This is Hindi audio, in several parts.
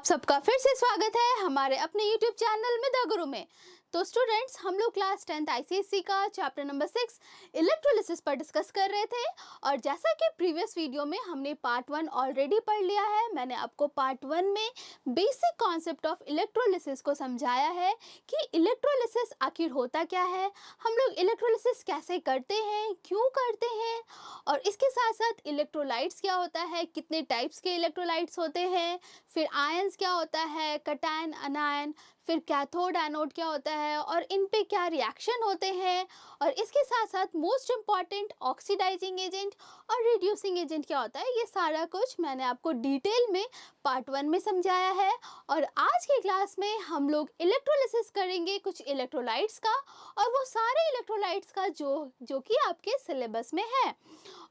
सबका फिर से स्वागत है हमारे अपने YouTube चैनल में द गुरु में। तो स्टूडेंट्स, हम लोग क्लास 10th ICSE का चैप्टर नंबर 6 इलेक्ट्रोलिसिस पर डिस्कस कर रहे थे। और जैसा कि प्रीवियस वीडियो में हमने पार्ट 1 ऑलरेडी पढ़ लिया है, मैंने आपको पार्ट 1 में बेसिक कॉन्सेप्ट ऑफ इलेक्ट्रोलिसिस को समझाया है कि इलेक्ट्रोलिसिस आखिर होता क्या है, हम लोग इलेक्ट्रोलिसिस कैसे करते हैं, क्यों करते हैं, और इसके साथ साथ इलेक्ट्रोलाइट्स क्या होता है, कितने टाइप्स के इलेक्ट्रोलाइट्स होते हैं, फिर आयंस क्या होता है, कैटायन, अनायन, फिर कैथोड एनोड क्या होता है और इन पे क्या रिएक्शन होते हैं, और इसके साथ साथ मोस्ट इम्पॉर्टेंट ऑक्सीडाइजिंग एजेंट और रिड्यूसिंग एजेंट क्या होता है, ये सारा कुछ मैंने आपको डिटेल में पार्ट 1 में समझाया है। और आज की क्लास में हम लोग इलेक्ट्रोलिसिस करेंगे कुछ इलेक्ट्रोलाइट्स का, और वो सारे इलेक्ट्रोलाइट्स का जो कि आपके सिलेबस में है।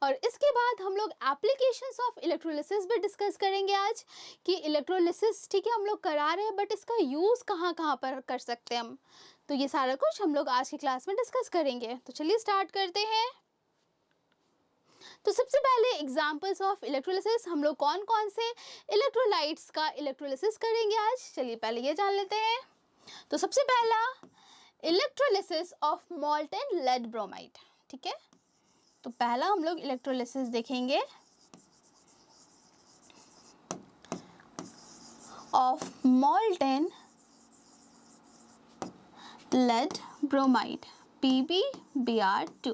और इसके बाद हम लोग एप्लीकेशंस ऑफ इलेक्ट्रोलिसिस भी डिस्कस करेंगे आज कि इलेक्ट्रोलिसिस ठीक है हम लोग करा रहे हैं, बट इसका यूज़ कहाँ कहाँ पर कर सकते हैं हम। तो ये सारा कुछ हम लोग आज की क्लास में डिस्कस करेंगे। तो चलिए स्टार्ट करते हैं। तो सबसे पहले एग्जांपल्स ऑफ इलेक्ट्रोलिसिस, हम लोग कौन कौन से इलेक्ट्रोलाइट्स का इलेक्ट्रोलिसिस करेंगे आज, चलिए पहले ये जान लेते हैं। तो सबसे पहला electrolysis of molten lead bromide, ठीक है। तो पहला हम लोग इलेक्ट्रोलिसिस देखेंगे of molten lead bromide PbBr2,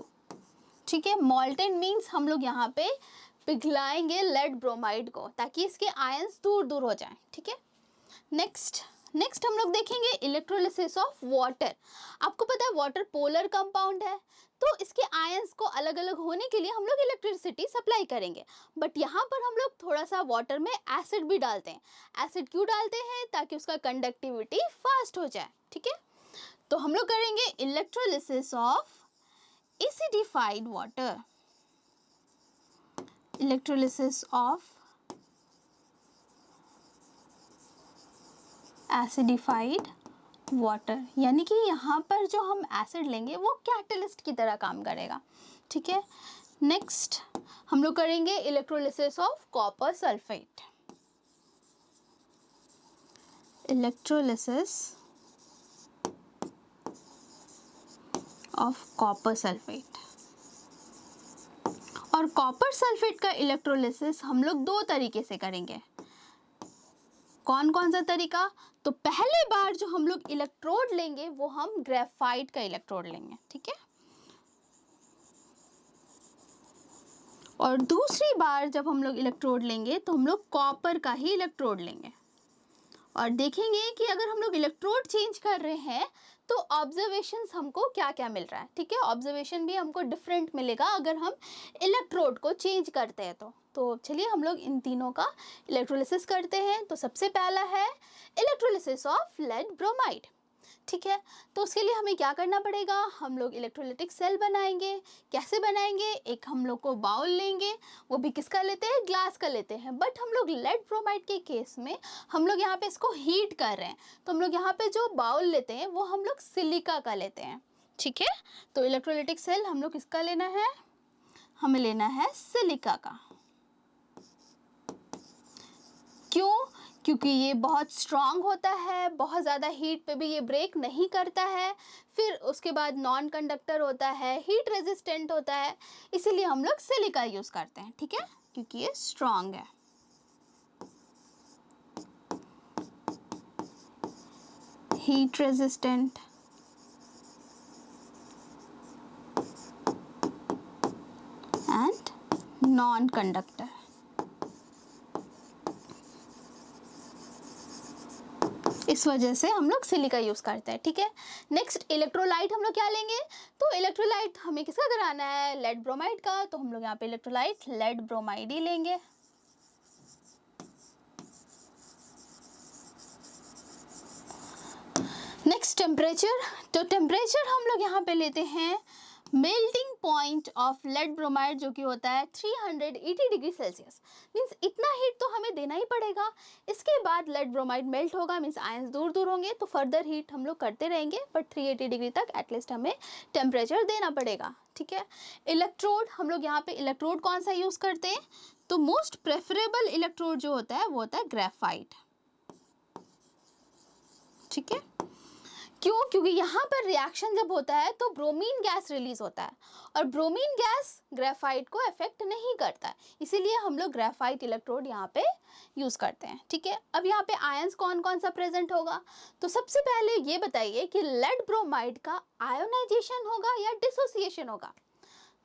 ठीक है। मॉल्टेन मीन्स हम लोग यहाँ पे पिघलाएंगे लेड ब्रोमाइड को ताकि इसके आयंस दूर दूर हो जाएं, ठीक है। नेक्स्ट हम लोग देखेंगे इलेक्ट्रोलिसिस ऑफ वाटर। आपको पता है वाटर पोलर कंपाउंड है, तो इसके आयंस को अलग अलग होने के लिए हम लोग इलेक्ट्रिसिटी सप्लाई करेंगे। बट यहाँ पर हम लोग थोड़ा सा वाटर में एसिड भी डालते हैं। एसिड क्यों डालते हैं? ताकि उसका कंडक्टिविटी फास्ट हो जाए, ठीक है। तो हम लोग करेंगे electrolysis of acidified water, electrolysis of acidified water, यानी कि यहाँ पर जो हम एसिड लेंगे वो कैटलिस्ट की तरह काम करेगा, ठीक है। नेक्स्ट हम लोग करेंगे electrolysis of copper sulphate, electrolysis of copper sulphate. और कॉपर सल्फेट का इलेक्ट्रोलिसिस हम लोग दो तरीके से करेंगे। कौन कौन सा तरीका? तो पहले बार जो हम लोग इलेक्ट्रोड लेंगे वो हम ग्रेफाइट का इलेक्ट्रोड लेंगे, ठीक है। और दूसरी बार जब हम लोग इलेक्ट्रोड लेंगे तो हम लोग कॉपर का ही इलेक्ट्रोड लेंगे। और देखेंगे कि अगर हम लोग इलेक्ट्रोड चेंज कर रहे हैं तो ऑब्जर्वेशंस हमको क्या क्या मिल रहा है, ठीक है। ऑब्जर्वेशन भी हमको डिफरेंट मिलेगा अगर हम इलेक्ट्रोड को चेंज करते हैं तो चलिए हम लोग इन तीनों का इलेक्ट्रोलिसिस करते हैं। तो सबसे पहला है इलेक्ट्रोलिसिस ऑफ लेड ब्रोमाइड, ठीक है। तो उसके लिए हमें क्या करना पड़ेगा, हम लोग इलेक्ट्रोलिटिक सेल बनाएंगे। कैसे बनाएंगे? एक हम लोग को बाउल लेंगे, वो भी किसका लेते हैं? ग्लास का लेते हैं। बट हम लोग लेड ब्रोमाइड के केस में हम लोग यहाँ पे इसको हीट कर रहे हैं, तो हम लोग यहाँ पे जो बाउल लेते हैं वो हम लोग सिलिका का लेते हैं, ठीक है। तो इलेक्ट्रोलिटिक सेल हम लोग किसका लेना है? हमें लेना है सिलिका का। क्यों? क्योंकि ये बहुत स्ट्रॉन्ग होता है, बहुत ज़्यादा हीट पे भी ये ब्रेक नहीं करता है, फिर उसके बाद नॉन कंडक्टर होता है, हीट रेजिस्टेंट होता है, इसीलिए हम लोग सिलिका यूज़ करते हैं, ठीक है, क्योंकि ये स्ट्रॉन्ग है। Heat resistant and non conductor, इस वजह से हम लोग सिलिका यूज़ करते हैं, ठीक है। नेक्स्ट इलेक्ट्रोलाइट हम लोग क्या लेंगे? तो इलेक्ट्रोलाइट हमें किसका कराना है? लेड ब्रोमाइड का। तो हम लोग यहाँ पे इलेक्ट्रोलाइट लेड ब्रोमाइड ही लेंगे। नेक्स्ट टेम्परेचर, तो टेम्परेचर हम लोग यहाँ पे लेते हैं melting point of lead bromide, जो कि होता है 380 डिग्री सेल्सियस। मीन्स इतना हीट तो हमें देना ही पड़ेगा। इसके बाद लेड ब्रोमाइड मेल्ट होगा, मीन्स आयंस दूर दूर होंगे, तो फर्दर हीट हम लोग करते रहेंगे, बट 380 डिग्री तक एटलीस्ट हमें टेम्परेचर देना पड़ेगा, ठीक है। इलेक्ट्रोड, हम लोग यहाँ पे इलेक्ट्रोड कौन सा यूज़ करते हैं? तो मोस्ट प्रेफरेबल इलेक्ट्रोड जो होता है वो होता है ग्रेफाइट, ठीक है। क्यों? क्योंकि यहाँ पर रिएक्शन जब होता है तो ब्रोमीन गैस रिलीज होता है और ब्रोमीन गैस ग्रेफाइट को अफेक्ट नहीं करता है, इसीलिए हम लोग ग्रेफाइट इलेक्ट्रोड यहाँ पे यूज करते हैं। ठीक है, अब यहाँ पे आयंस कौन कौन सा प्रेजेंट होगा? तो सबसे पहले ये बताइए कि लेड ब्रोमाइड का आयोनाइजेशन होगा या डिसोसिएशन होगा?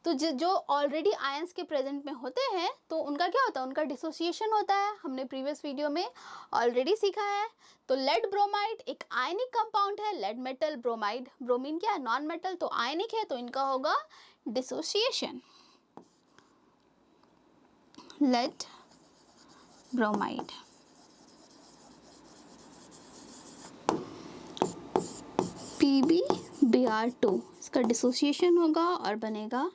तो जो ऑलरेडी आयंस के प्रेजेंट में होते हैं तो उनका क्या होता है? उनका डिसोसिएशन होता है, हमने प्रीवियस वीडियो में ऑलरेडी सीखा है। तो लेड ब्रोमाइड एक आयनिक कंपाउंड है, लेड मेटल ब्रोमाइड, ब्रोमीन क्या है? नॉन मेटल, तो आयनिक है, तो इनका होगा डिसोसिएशन, लेड ब्रोमाइड। PbBr2 इसका डिसोसिएशन होगा और बनेगा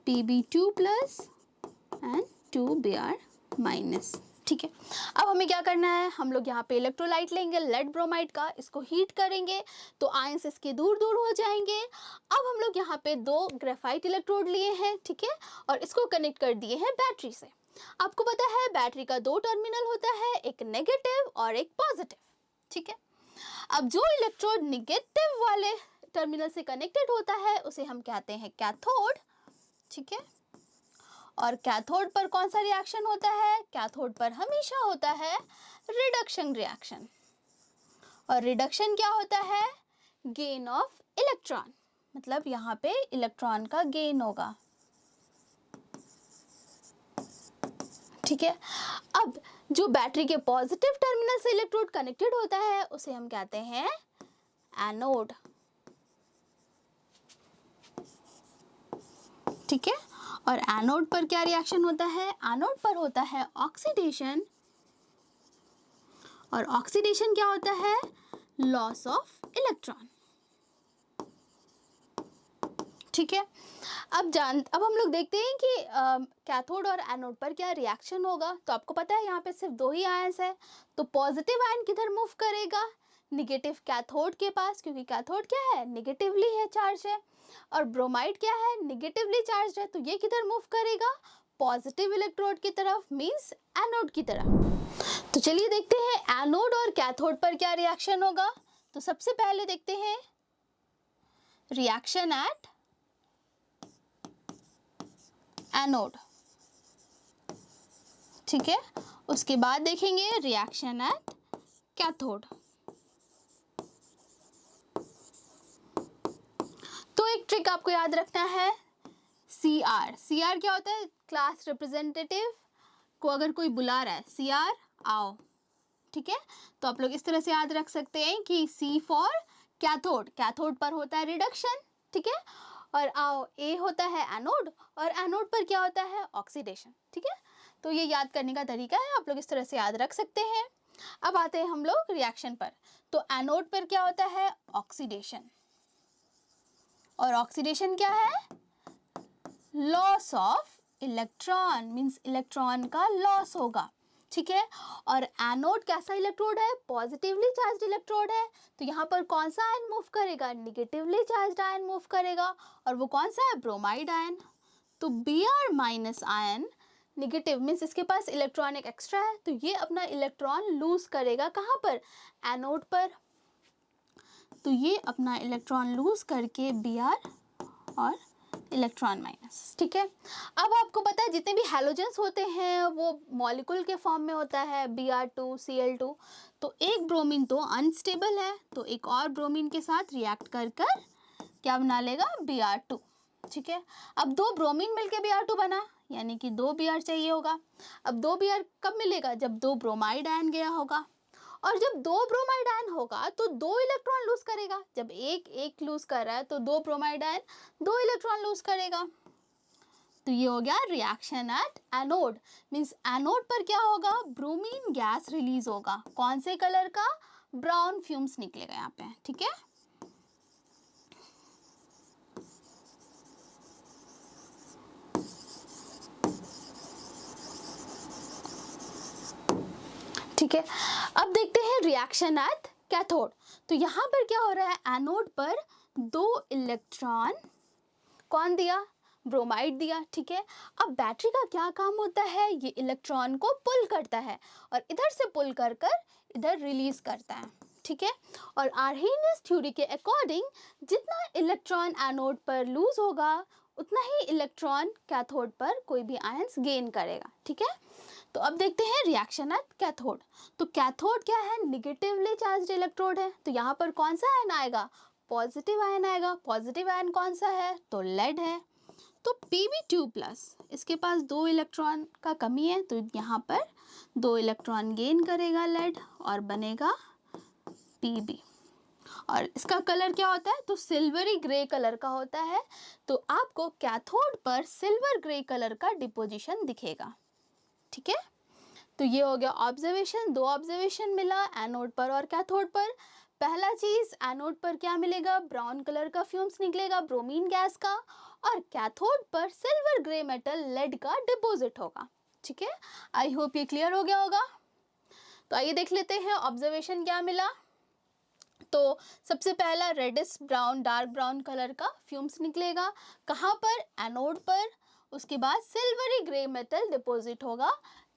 Pb2 plus and 2Br minus. ठीक है, अब हमें क्या करना है? हम लोग यहाँ पे इलेक्ट्रोलाइट लेंगे लेड ब्रोमाइड का, इसको हीट करेंगे तो आयंस इसके दूर दूर हो जाएंगे। अब हम लोग यहाँ पे 2 ग्रेफाइट इलेक्ट्रोड लिए हैं, ठीक है, और इसको कनेक्ट कर दिए हैं बैटरी से। आपको पता है बैटरी का 2 टर्मिनल होता है, एक नेगेटिव और एक पॉजिटिव। ठीक है, अब जो इलेक्ट्रोड नेगेटिव वाले टर्मिनल से कनेक्टेड होता है उसे हम कहते हैं कैथोड। ठीक है, और कैथोड पर कौन सा रिएक्शन होता है? कैथोड पर हमेशा होता है रिडक्शन रिएक्शन, और रिडक्शन क्या होता है? गेन ऑफ इलेक्ट्रॉन, मतलब यहाँ पे इलेक्ट्रॉन का गेन होगा। ठीक है, अब जो बैटरी के पॉजिटिव टर्मिनल से इलेक्ट्रोड कनेक्टेड होता है उसे हम कहते हैं एनोड। ठीक है, और एनोड पर क्या रिएक्शन होता है? एनोड पर होता है ऑक्सीडेशन, और ऑक्सीडेशन क्या होता है? Loss of electron. ठीक है, अब हम लोग देखते हैं कि कैथोड और एनोड पर क्या रिएक्शन होगा। तो आपको पता है यहाँ पे सिर्फ 2 ही आयंस है, तो पॉजिटिव आयन किधर मूव करेगा? निगेटिव कैथोड के पास, क्योंकि कैथोड क्या है? निगेटिवली है चार्ज है, और ब्रोमाइड क्या है? निगेटिवली चार्ज है, तो ये किधर मूव करेगा? पॉजिटिव इलेक्ट्रोड की तरफ, मींस एनोड की तरफ। तो चलिए देखते हैं एनोड और कैथोड पर क्या रिएक्शन होगा। तो सबसे पहले देखते हैं रिएक्शन एट एनोड। ठीक है, उसके बाद देखेंगे रिएक्शन एट कैथोड। तो एक ट्रिक आपको याद रखना है, CR। CR क्या होता है? क्लास रिप्रेजेंटेटिव को अगर कोई बुला रहा है, CR आओ। ठीक है, तो आप लोग इस तरह से याद रख सकते हैं कि C फॉर कैथोड, कैथोड पर होता है रिडक्शन, ठीक है, और आओ A होता है एनोड, और एनोड पर क्या होता है? ऑक्सीडेशन। ठीक है, तो ये याद करने का तरीका है, आप लोग इस तरह से याद रख सकते हैं। अब आते हैं हम लोग रिएक्शन पर। तो एनोड पर क्या होता है? ऑक्सीडेशन, और ऑक्सीडेशन क्या है? Loss of electron, means electron का लॉस होगा। ठीक है, और एनोड कैसा इलेक्ट्रोड है? पॉजिटिवली चार्ज्ड इलेक्ट्रोड है, तो यहाँ पर कौन सा आयन मूव करेगा? निगेटिवली चार्ज्ड आयन मूव करेगा, और वो कौन सा है? Bromide ion. तो Br minus ion negative, means इसके पास इलेक्ट्रॉन एक एक्स्ट्रा है, तो ये अपना इलेक्ट्रॉन लूज करेगा कहाँ पर? एनोड पर। तो ये अपना इलेक्ट्रॉन लूज करके Br और इलेक्ट्रॉन माइनस। ठीक है, अब आपको पता है जितने भी हैलोजेंस होते हैं वो मॉलिक्यूल के फॉर्म में होता है, Br2 Cl2। तो एक ब्रोमीन तो अनस्टेबल है, तो एक और ब्रोमीन के साथ रिएक्ट कर कर क्या बना लेगा? Br2। ठीक है, अब 2 ब्रोमीन मिलके Br2 बना, यानी कि 2 Br चाहिए होगा। अब 2 Br कब मिलेगा? जब 2 ब्रोमाइड आयन गया होगा, और जब 2 ब्रोमाइड आयन होगा तो 2 इलेक्ट्रॉन लूज करेगा। जब एक लूज कर रहा है तो 2 ब्रोमाइड आयन 2 इलेक्ट्रॉन लूज करेगा। तो ये हो गया reaction at anode, means anode पर क्या होगा? ब्रोमीन गैस रिलीज होगा। कौन से कलर का? ब्राउन फ्यूम्स निकलेगा यहाँ पे। ठीक है, ठीक है, अब देखते हैं रिएक्शन एट कैथोड। तो यहाँ पर क्या हो रहा है? एनोड पर 2 इलेक्ट्रॉन कौन दिया? ब्रोमाइड दिया। ठीक है, अब बैटरी का क्या काम होता है? ये इलेक्ट्रॉन को पुल करता है और इधर से पुल कर कर इधर रिलीज करता है। ठीक है। और आर्हेनियस थ्योरी के अकॉर्डिंग जितना इलेक्ट्रॉन एनोड पर लूज होगा उतना ही इलेक्ट्रॉन कैथोड पर कोई भी आयंस गेन करेगा, ठीक है। तो अब देखते हैं रिएक्शन एट कैथोड। तो कैथोड क्या है, निगेटिवली चार्ज्ड इलेक्ट्रोड है, तो यहाँ पर कौन सा आयन आएगा, पॉजिटिव आयन आएगा। पॉजिटिव आयन कौन सा है, तो लेड है। तो Pb2+, इसके पास 2 इलेक्ट्रॉन का कमी है, तो यहाँ पर 2 इलेक्ट्रॉन गेन करेगा लेड और बनेगा Pb। और इसका कलर क्या होता है, तो सिल्वरी ग्रे कलर का होता है। तो आपको कैथोड पर सिल्वर ग्रे कलर का डिपोजिशन दिखेगा, ठीक है। तो ये हो गया ऑब्जर्वेशन, 2 ऑब्जर्वेशन मिला एनोड पर और कैथोड पर। पहला चीज, एनोड पर क्या मिलेगा, ब्राउन कलर का फ्यूम्स निकलेगा ब्रोमीन गैस का, और कैथोड पर सिल्वर ग्रे मेटल लेड का डिपॉजिट होगा, ठीक है। आई होप ये क्लियर हो गया होगा। तो आइए देख लेते हैं ऑब्जर्वेशन क्या मिला। तो सबसे पहला reddish brown, dark brown colour का फ्यूम्स निकलेगा, कहाँ पर, एनोड पर। उसके बाद सिल्वरी ग्रे मेटल डिपॉजिट होगा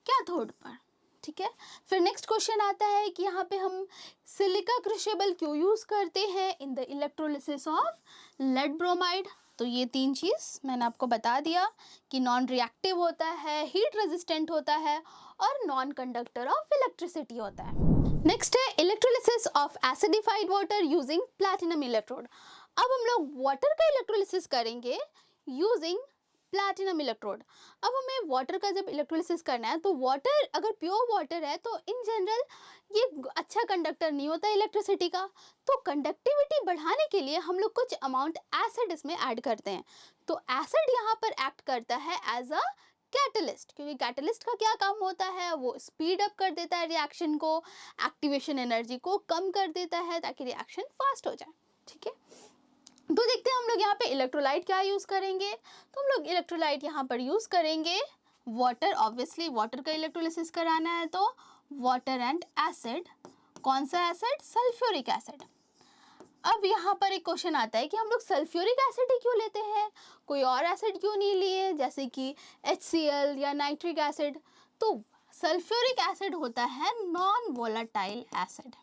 कैथोड पर, ठीक है। फिर नेक्स्ट क्वेश्चन आता है कि यहाँ पे हम सिलिका क्रुशेबल क्यों यूज करते हैं in the electrolysis of lead bromide. तो ये 3 चीज़ मैंने आपको बता दिया कि नॉन रिएक्टिव होता है, हीट रेजिस्टेंट होता है और नॉन कंडक्टर ऑफ इलेक्ट्रिसिटी होता है। नेक्स्ट है electrolysis of acidified water using platinum electrode. अब हम लोग वाटर का इलेक्ट्रोलिसिस करेंगे यूजिंग प्लैटिनम इलेक्ट्रोड। अब हमें वाटर का जब इलेक्ट्रोलिसिस करना है, तो वाटर अगर प्योर वाटर है तो इन जनरल ये अच्छा कंडक्टर नहीं होता इलेक्ट्रिसिटी का। तो कंडक्टिविटी बढ़ाने के लिए हम लोग कुछ अमाउंट एसिड इसमें ऐड करते हैं। तो एसिड यहाँ पर एक्ट करता है एज अ कैटलिस्ट, क्योंकि कैटलिस्ट का क्या काम होता है, वो स्पीड अप कर देता है रिएक्शन को, एक्टिवेशन एनर्जी को कम कर देता है ताकि रिएक्शन फास्ट हो जाए, ठीक है। तो देखते हैं हम लोग यहाँ पे इलेक्ट्रोलाइट क्या यूज़ करेंगे। तो हम लोग इलेक्ट्रोलाइट यहाँ पर यूज़ करेंगे वाटर, ऑब्वियसली वाटर का इलेक्ट्रोलिसिस कराना है तो वाटर एंड एसिड। कौन सा एसिड, सल्फ्यूरिक एसिड। अब यहाँ पर एक क्वेश्चन आता है कि हम लोग सल्फ्यूरिक एसिड ही क्यों लेते हैं, कोई और एसिड क्यों नहीं लिए, जैसे कि HCl या नाइट्रिक एसिड। तो सल्फ्यूरिक एसिड होता है नॉन वोलेटाइल एसिड,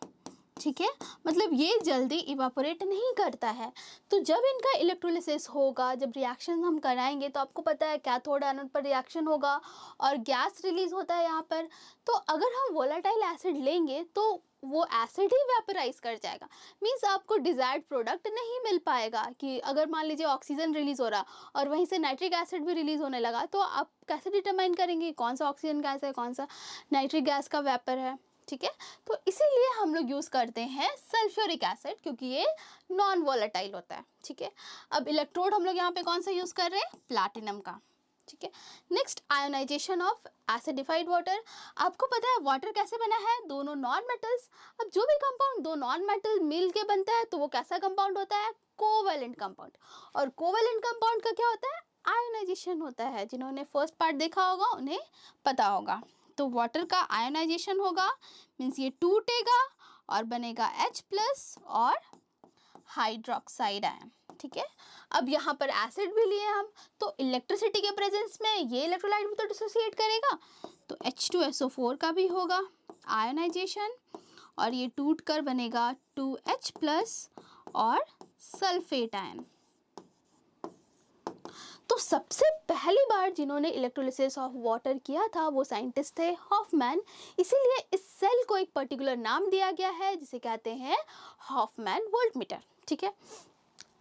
ठीक है, मतलब ये जल्दी इवापोरेट नहीं करता है। तो जब इनका इलेक्ट्रोलिसिस होगा, जब रिएक्शन हम कराएंगे, तो आपको पता है कैथोड एनोड पर रिएक्शन होगा और गैस रिलीज होता है यहाँ पर। तो अगर हम वोलेटाइल एसिड लेंगे तो वो एसिड ही वेपराइज कर जाएगा, मीन्स आपको डिजायर्ड प्रोडक्ट नहीं मिल पाएगा। कि अगर मान लीजिए ऑक्सीजन रिलीज हो रहा और वहीं से नाइट्रिक एसिड भी रिलीज होने लगा, तो आप कैसे डिटरमाइन करेंगे कौन सा ऑक्सीजन गैस है, कौन सा नाइट्रिक गैस का वेपर है, ठीक है। तो इसीलिए हम लोग यूज़ करते हैं सल्फ्यूरिक एसिड, क्योंकि ये नॉन वोलेटाइल होता है, ठीक है। अब इलेक्ट्रोड हम लोग यहाँ पे कौन सा यूज़ कर रहे हैं, प्लैटिनम का, ठीक है। Next, ionisation of acidified water. आपको पता है वाटर कैसे बना है, दोनों नॉन मेटल्स। अब जो भी कंपाउंड दो नॉन मेटल मिल के बनता है तो वो कैसा कंपाउंड होता है, कोवैलेंट कंपाउंड। और कोवैलेंट कंपाउंड का क्या होता है, आयोनाइजेशन होता है। जिन्होंने फर्स्ट पार्ट देखा होगा उन्हें पता होगा। तो वाटर का आयोनाइजेशन होगा, मीन्स ये टूटेगा और बनेगा H+ और हाइड्रोक्साइड आयन, ठीक है। अब यहाँ पर एसिड भी लिए हम, तो इलेक्ट्रिसिटी के प्रेजेंस में ये इलेक्ट्रोलाइट भी तो डिसोसिएट करेगा, तो H2SO4 का भी होगा आयोनाइजेशन, और ये टूट कर बनेगा 2H+ और सल्फेट आयन। तो सबसे पहली बार जिन्होंने इलेक्ट्रोलिसिस ऑफ वाटर किया था वो साइंटिस्ट थे हॉफमैन। इसीलिए इस सेल को एक पर्टिकुलर नाम दिया गया है जिसे कहते हैं हॉफमैन वोल्टमीटर, ठीक है।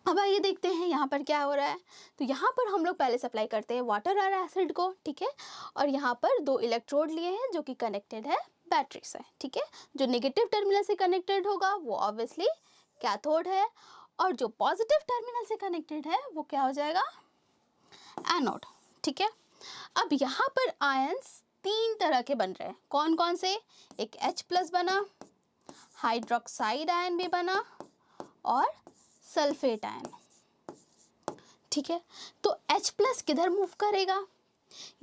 अब आइए देखते हैं यहाँ पर क्या हो रहा है। तो यहाँ पर हम लोग पहले सप्लाई करते हैं वाटर और एसिड को, ठीक है। और यहाँ पर 2 इलेक्ट्रोड लिए हैं जो कि कनेक्टेड है बैटरी से, ठीक है। जो नेगेटिव टर्मिनल से कनेक्टेड होगा वो ऑब्वियसली कैथोड है, और जो पॉजिटिव टर्मिनल से कनेक्टेड है वो क्या हो जाएगा, एनोड, ठीक है। अब यहाँ पर आयंस 3 तरह के बन रहे हैं, कौन कौन से, एक H+ बना, हाइड्रोक्साइड आयन भी बना और सल्फेट आयन, ठीक है। तो H+ किधर मूव करेगा,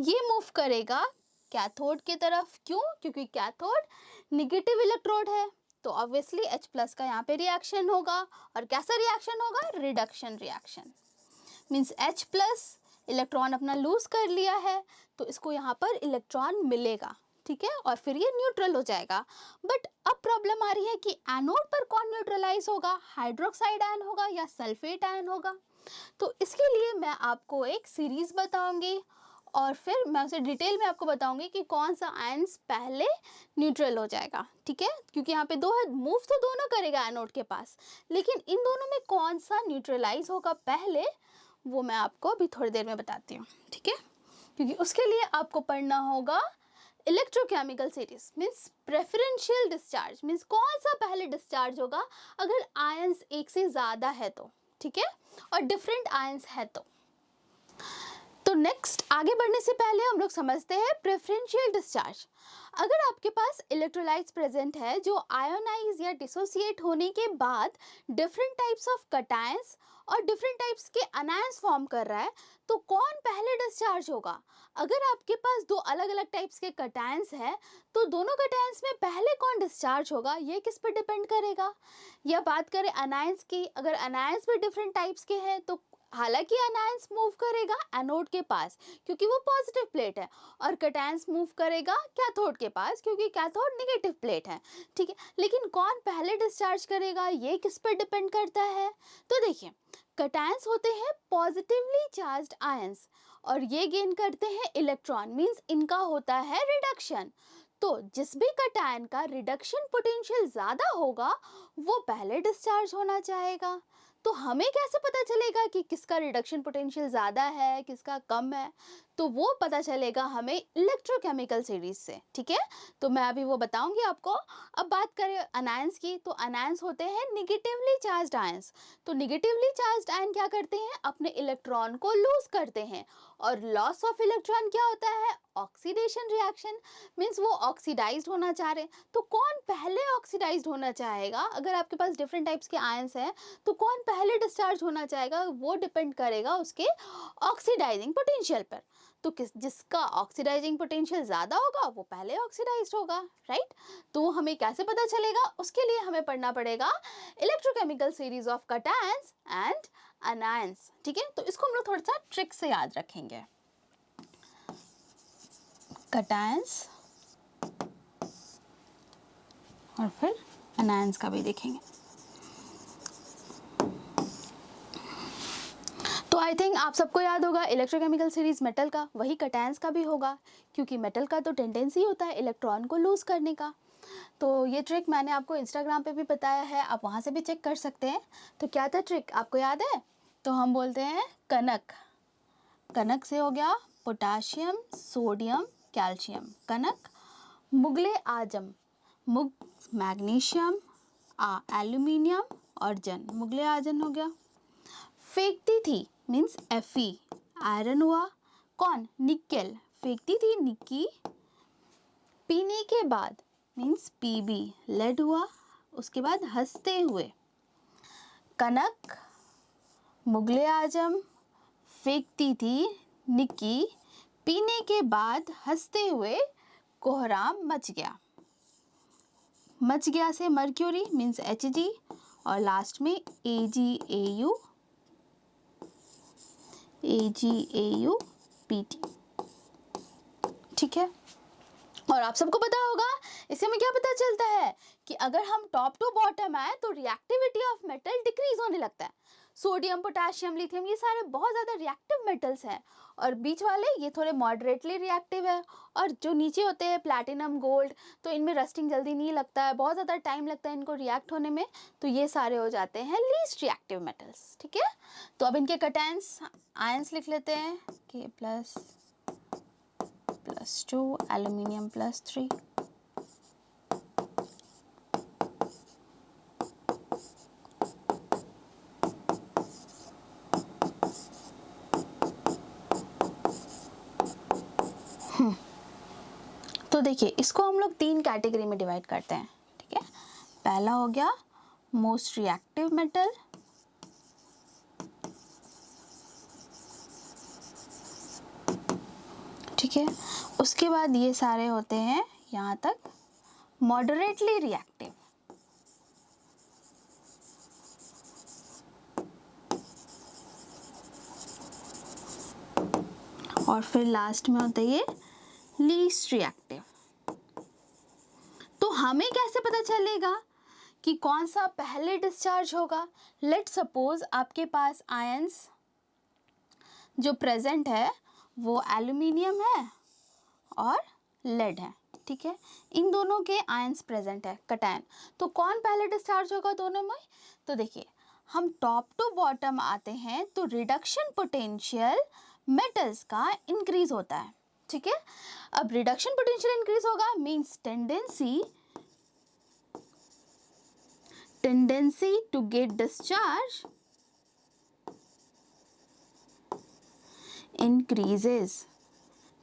ये मूव करेगा कैथोड की तरफ। क्यों, क्योंकि कैथोड निगेटिव इलेक्ट्रोड है, तो ऑब्वियसली H+ का यहाँ पे रिएक्शन होगा। और कैसा रिएक्शन होगा, reduction reaction, means H+ electron अपना लूज कर लिया है तो इसको यहाँ पर इलेक्ट्रॉन मिलेगा, ठीक है, और फिर ये न्यूट्रल हो जाएगा। बट अब प्रॉब्लम आ रही है कि एनोड पर कौन न्यूट्रलाइज होगा, हाइड्रोक्साइड आयन होगा या सल्फेट आयन होगा। तो इसके लिए मैं आपको एक सीरीज बताऊंगी और फिर मैं उसे डिटेल में आपको बताऊंगी कि कौन सा आयंस पहले न्यूट्रल हो जाएगा, ठीक है, क्योंकि यहाँ पे दो है, मूव तो दोनों करेगा एनोड के पास, लेकिन इन दोनों में कौन सा न्यूट्रलाइज होगा पहले, वो मैं आपको अभी थोड़ी देर में बताती हूँ, ठीक है। क्योंकि उसके लिए आपको पढ़ना होगा electrochemical series, means preferential discharge, means कौन सा पहले डिस्चार्ज होगा अगर आयंस एक से ज़्यादा है तो, ठीक है, और डिफरेंट आयंस है तो नेक्स्ट आगे बढ़ने से पहले हम लोग समझते हैं प्रेफरेंशियल डिस्चार्ज। अगर आपके पास इलेक्ट्रोलाइट्स प्रेजेंट है जो आयोनाइज या डिसोसिएट होने के बाद डिफरेंट टाइप्स ऑफ कटायंस और डिफरेंट टाइप्स के अनायंस फॉर्म कर रहा है, तो कौन पहले डिस्चार्ज होगा। अगर आपके पास दो अलग अलग टाइप्स के कटायंस है तो दोनों कटायंस में पहले कौन डिस्चार्ज होगा, ये किस पर डिपेंड करेगा। या बात करें अनायंस की, अगर अनायंस भी डिफरेंट टाइप्स के हैं तो हालांकि अनायंस मूव करेगा एनोड के पास क्योंकि वो पॉजिटिव प्लेट है, और कैटायंस मूव करेगा कैथोड के पास क्योंकि कैथोड नेगेटिव प्लेट है, ठीक है। लेकिन कौन पहले डिस्चार्ज करेगा ये किस पर डिपेंड करता है। तो देखिए, कैटायंस होते हैं पॉजिटिवली चार्ज्ड आयंस और ये गेन करते हैं इलेक्ट्रॉन, मींस इनका होता है रिडक्शन। तो जिस भी कैटायन का रिडक्शन पोटेंशियल ज़्यादा होगा वो पहले डिस्चार्ज होना चाहेगा। तो हमें कैसे पता चलेगा कि किसका रिडक्शन पोटेंशियल ज़्यादा है किसका कम है, तो वो पता चलेगा हमें इलेक्ट्रोकेमिकल सीरीज से, ठीक है। तो मैं अभी वो बताऊंगी आपको। अब बात करें अनायंस की, तो अनायंस होते हैं निगेटिवली चार्ज्ड आयंस। तो निगेटिवली चार्ज्ड आयन क्या करते हैं, अपने इलेक्ट्रॉन को लूज करते हैं, और लॉस ऑफ इलेक्ट्रॉन क्या होता है, ऑक्सीडेशन रिएक्शन, मीन्स वो ऑक्सीडाइज्ड होना चाह रहे हैं। तो कौन पहले ऑक्सीडाइज्ड होना चाहेगा, अगर आपके पास डिफरेंट टाइप्स के आयंस हैं तो कौन पहले डिस्चार्ज होना चाहेगा, वो डिपेंड करेगा उसके ऑक्सीडाइजिंग पोटेंशियल पर। तो जिसका ऑक्सीडाइजिंग पोटेंशियल ज़्यादा होगा वो पहले ऑक्सीडाइज्ड होगा, राइट। तो हमें कैसे पता चलेगा, उसके लिए हमें पढ़ना पड़ेगा electrochemical series of cations and anions, ठीक है। तो इसको हम लोग थोड़ा सा ट्रिक से याद रखेंगे। कैटायंस और फिर अनायंस का भी देखेंगे। तो आई थिंक आप सबको याद होगा इलेक्ट्रोकेमिकल सीरीज मेटल का, वही कैटायंस का भी होगा, क्योंकि मेटल का तो टेंडेंसी होता है इलेक्ट्रॉन को लूज करने का। तो ये ट्रिक मैंने आपको इंस्टाग्राम पे भी बताया है, आप वहाँ से भी चेक कर सकते हैं। तो क्या था ट्रिक, आपको याद है। तो हम बोलते हैं कनक, कनक से हो गया पोटाशियम सोडियम कैल्शियम, कनक। मुगले आजम, मुग मैग्नीशियम एल्यूमिनियम और जन, मुगले आजम हो गया। फेंकती थी मीन्स Fe, आयरन हुआ। कौन, निकेल, फेंकती थी निक्की। पीने के बाद मीन्स Pb, लेड हुआ। उसके बाद हंसते हुए, कनक, मुगले आजम, फेंकती थी निक्की, पीने के बाद हंसते हुए, कोहराम मच गया। मच गया से मर्क्यूरी मीन्स Hg, और लास्ट में AgAu, AgAuPt, ठीक है। और आप सबको पता होगा इससे हमें क्या पता चलता है कि अगर हम टॉप टू बॉटम आए तो रिएक्टिविटी ऑफ मेटल डिक्रीज होने लगता है। सोडियम पोटेशियम लिथियम ये सारे बहुत ज़्यादा रिएक्टिव मेटल्स हैं, और बीच वाले ये थोड़े मॉडरेटली रिएक्टिव है, और जो नीचे होते हैं प्लैटिनम गोल्ड, तो इनमें रस्टिंग जल्दी नहीं लगता है, बहुत ज़्यादा टाइम लगता है इनको रिएक्ट होने में, तो ये सारे हो जाते हैं लीस्ट रिएक्टिव मेटल्स, ठीक है। तो अब इनके कैटायंस आयंस लिख लेते हैं, K++2 एल्यूमिनियम +3। तो देखिए इसको हम लोग 3 कैटेगरी में डिवाइड करते हैं, ठीक है। पहला हो गया मोस्ट रिएक्टिव मेटल, ठीक है। उसके बाद ये सारे होते हैं यहाँ तक मॉडरेटली रिएक्टिव, और फिर लास्ट में होता है ये लीस्ट रिएक्टिव। हमें कैसे पता चलेगा कि कौन सा पहले डिस्चार्ज होगा? लेट सपोज आपके पास आयंस जो प्रेजेंट है वो एल्यूमिनियम है और लेड है, ठीक है। इन दोनों के आयंस प्रेजेंट है, कटायन। तो कौन पहले डिस्चार्ज होगा दोनों में? तो देखिए, हम टॉप टू बॉटम आते हैं तो रिडक्शन पोटेंशियल मेटल्स का इंक्रीज होता है, ठीक है। अब रिडक्शन पोटेंशियल इंक्रीज होगा means tendency to get discharge increases,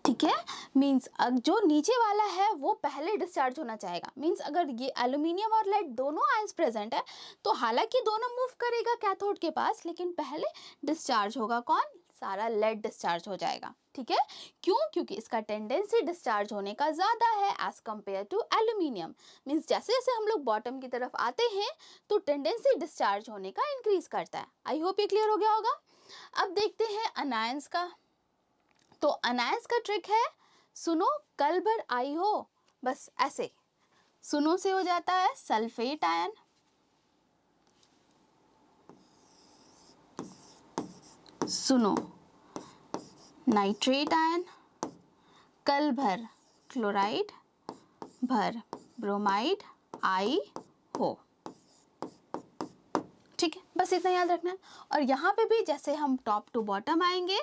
ठीक है। मींस जो नीचे वाला है वो पहले डिस्चार्ज होना चाहेगा। मींस अगर ये एल्यूमिनियम और लेड दोनों आयंस प्रेजेंट है तो हालांकि दोनों मूव करेगा कैथोड के पास, लेकिन पहले डिस्चार्ज होगा कौन? सारा लेड डिस्चार्ज हो जाएगा, ठीक है। क्यों? क्योंकि इसका टेंडेंसी डिस्चार्ज होने का ज्यादा है as compare to aluminium. Means जैसे जैसे हम लोग बॉटम की तरफ आते हैं तो टेंडेंसी डिस्चार्ज होने का इंक्रीज करता है। आई होप ये क्लियर हो गया होगा। अब देखते हैं अनायंस का। तो अनायंस का ट्रिक है, सुनो कल भर आई हो, बस ऐसे सुनो से हो जाता है सल्फेट आयन, सुनो नाइट्रेट आयन, कल भर क्लोराइड, भर ब्रोमाइड, आई हो, ठीक है। बस इतना याद रखना है। और यहाँ पे भी जैसे हम टॉप टू बॉटम आएंगे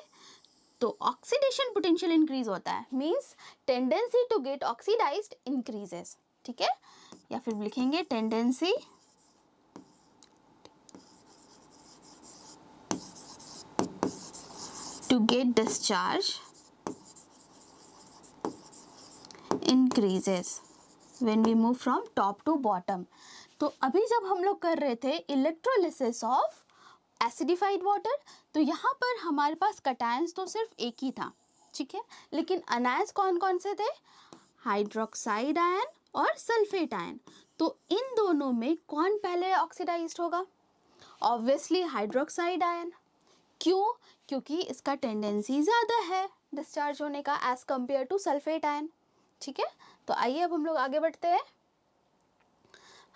तो ऑक्सीडेशन पोटेंशियल इंक्रीज होता है, means tendency to get oxidised increases, ठीक है। या फिर लिखेंगे tendency to get discharge increases when we move from top to bottom. तो अभी जब हम लोग कर रहे थे इलेक्ट्रोलिसिस ऑफ एसिडिफाइड वाटर, तो यहाँ पर हमारे पास कटायंस तो सिर्फ एक ही था, ठीक है। लेकिन अनायंस कौन कौन से थे? हाइड्रोक्साइड आयन और सल्फेट आयन। तो इन दोनों में कौन पहले ऑक्सीडाइज्ड होगा? Obviously hydroxide ion. क्यों? क्योंकि इसका टेंडेंसी ज़्यादा है डिस्चार्ज होने का as compare to sulphate ion, ठीक है। तो आइए अब हम लोग आगे बढ़ते हैं।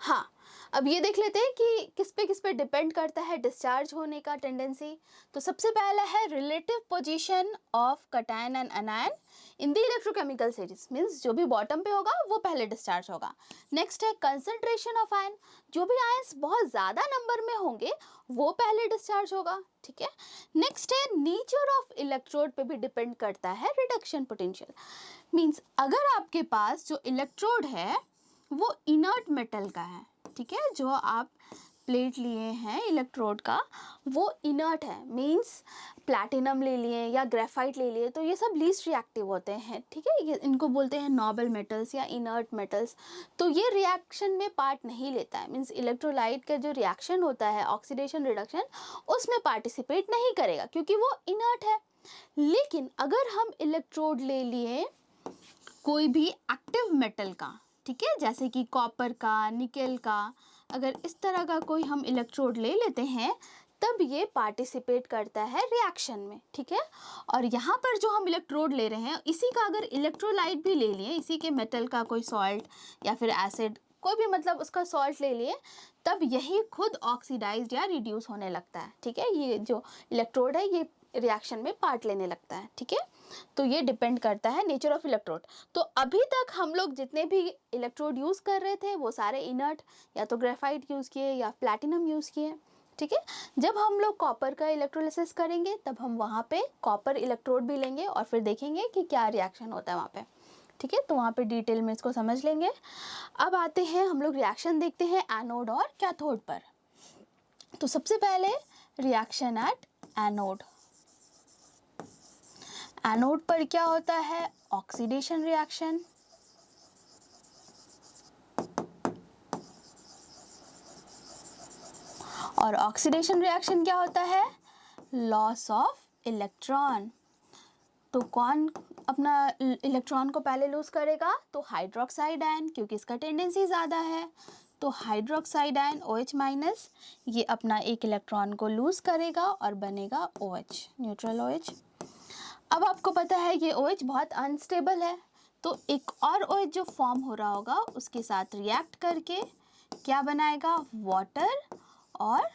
हाँ, अब ये देख लेते हैं कि किस पे डिपेंड करता है डिस्चार्ज होने का टेंडेंसी। तो सबसे पहला है relative position of cation and अनायन in the electrochemical series, means जो भी बॉटम पे होगा वो पहले डिस्चार्ज होगा। नेक्स्ट है कंसंट्रेशन ऑफ आयन, जो भी आयंस बहुत ज़्यादा नंबर में होंगे वो पहले डिस्चार्ज होगा, ठीक है। नेक्स्ट है नेचर ऑफ इलेक्ट्रोड पे भी डिपेंड करता है रिडक्शन पोटेंशियल, मींस अगर आपके पास जो इलेक्ट्रोड है वो इनर्ट मेटल का है, ठीक है। जो आप प्लेट लिए हैं इलेक्ट्रोड का वो इनर्ट है, मींस प्लैटिनम ले लिए या ग्रेफाइट ले लिए तो ये सब लीस्ट रिएक्टिव होते हैं, ठीक है। ये इनको बोलते हैं नोबल मेटल्स या इनर्ट मेटल्स। तो ये रिएक्शन में पार्ट नहीं लेता है, मींस इलेक्ट्रोलाइट का जो रिएक्शन होता है ऑक्सीडेशन रिडक्शन उसमें पार्टिसिपेट नहीं करेगा क्योंकि वो इनर्ट है। लेकिन अगर हम इलेक्ट्रोड ले लिए कोई भी एक्टिव मेटल का, ठीक है, जैसे कि कॉपर का, निकेल का, अगर इस तरह का कोई हम इलेक्ट्रोड ले लेते हैं तब ये पार्टिसिपेट करता है रिएक्शन में, ठीक है। और यहाँ पर जो हम इलेक्ट्रोड ले रहे हैं इसी का अगर इलेक्ट्रोलाइट भी ले लिए, इसी के मेटल का कोई सॉल्ट या फिर एसिड कोई भी मतलब उसका सॉल्ट ले लिए, तब यही खुद ऑक्सीडाइज्ड या रिड्यूस होने लगता है, ठीक है। ये जो इलेक्ट्रोड है ये रिएक्शन में पार्ट लेने लगता है, ठीक है। तो ये डिपेंड करता है नेचर ऑफ इलेक्ट्रोड। तो अभी तक हम लोग जितने भी इलेक्ट्रोड यूज़ कर रहे थे वो सारे इनर्ट, या तो ग्रेफाइट यूज़ किए या प्लैटिनम यूज़ किए, ठीक है। जब हम लोग कॉपर का इलेक्ट्रोलिसिस करेंगे तब हम वहाँ पे कॉपर इलेक्ट्रोड भी लेंगे और फिर देखेंगे कि क्या रिएक्शन होता है वहाँ पे, ठीक है। तो वहाँ पे डिटेल में इसको समझ लेंगे। अब आते हैं हम लोग रिएक्शन देखते हैं एनोड और कैथोड पर। तो सबसे पहले रिएक्शन एट एनोड। एनोड पर क्या होता है? ऑक्सीडेशन रिएक्शन, और ऑक्सीडेशन रिएक्शन क्या होता है? Loss of electron. तो कौन अपना इलेक्ट्रॉन को पहले लूज करेगा? तो हाइड्रोक्साइड आयन, क्योंकि इसका टेंडेंसी ज़्यादा है। तो हाइड्रोक्साइड आयन OH माइनस ये अपना एक इलेक्ट्रॉन को लूज करेगा और बनेगा OH, न्यूट्रल OH। अब आपको पता है ये OH बहुत अनस्टेबल है, तो एक और OH जो फॉर्म हो रहा होगा उसके साथ रिएक्ट करके क्या बनाएगा, वाटर और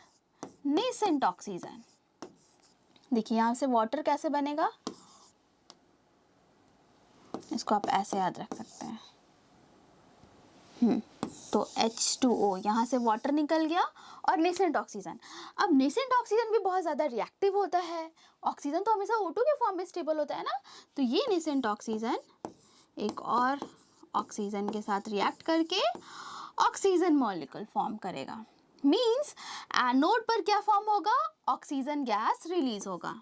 नेसेंट ऑक्सीजन। देखिए यहाँ से वाटर कैसे बनेगा, इसको आप ऐसे याद रख सकते हैं। तो H2O यहाँ से वाटर निकल गया और नेसेंट ऑक्सीजन। अब नेसेंट ऑक्सीजन भी बहुत ज़्यादा रिएक्टिव होता है, ऑक्सीजन तो हमेशा O2 के फॉर्म में स्टेबल होता है ना, तो ये नेसेंट ऑक्सीजन एक और ऑक्सीजन के साथ रिएक्ट करके ऑक्सीजन मॉलिक्यूल फॉर्म करेगा। मीन्स एनोड पर क्या फॉर्म होगा, ऑक्सीजन गैस रिलीज होगा।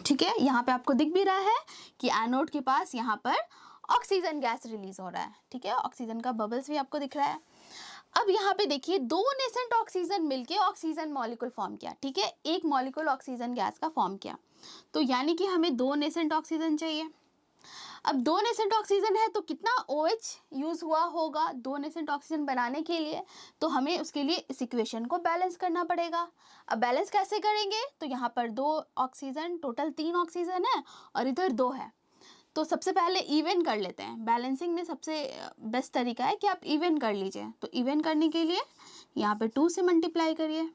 ठीक है, यहाँ पे आपको दिख भी रहा है कि एनोड के पास यहाँ पर ऑक्सीजन गैस रिलीज हो रहा है। ठीक है, ऑक्सीजन का बबल्स भी आपको दिख रहा है। अब यहाँ पे देखिए दो नेसेंट ऑक्सीजन मिलके ऑक्सीजन मॉलिक्यूल फॉर्म किया। ठीक है, एक मॉलिक्यूल ऑक्सीजन गैस का फॉर्म किया, तो यानी कि हमें दो नेसेंट ऑक्सीजन चाहिए। अब दो नेसेंट ऑक्सीजन है तो कितना OH यूज हुआ होगा दो नेसेंट ऑक्सीजन बनाने के लिए, तो हमें उसके लिए इस इक्वेशन को बैलेंस करना पड़ेगा। अब बैलेंस कैसे करेंगे, तो यहाँ पर दो ऑक्सीजन, टोटल 3 ऑक्सीजन है और इधर 2 है, तो सबसे पहले इवन कर लेते हैं। बैलेंसिंग में सबसे बेस्ट तरीका है कि आप इवन कर लीजिए। तो इवन करने के लिए यहाँ पे 2 से मल्टीप्लाई करिए।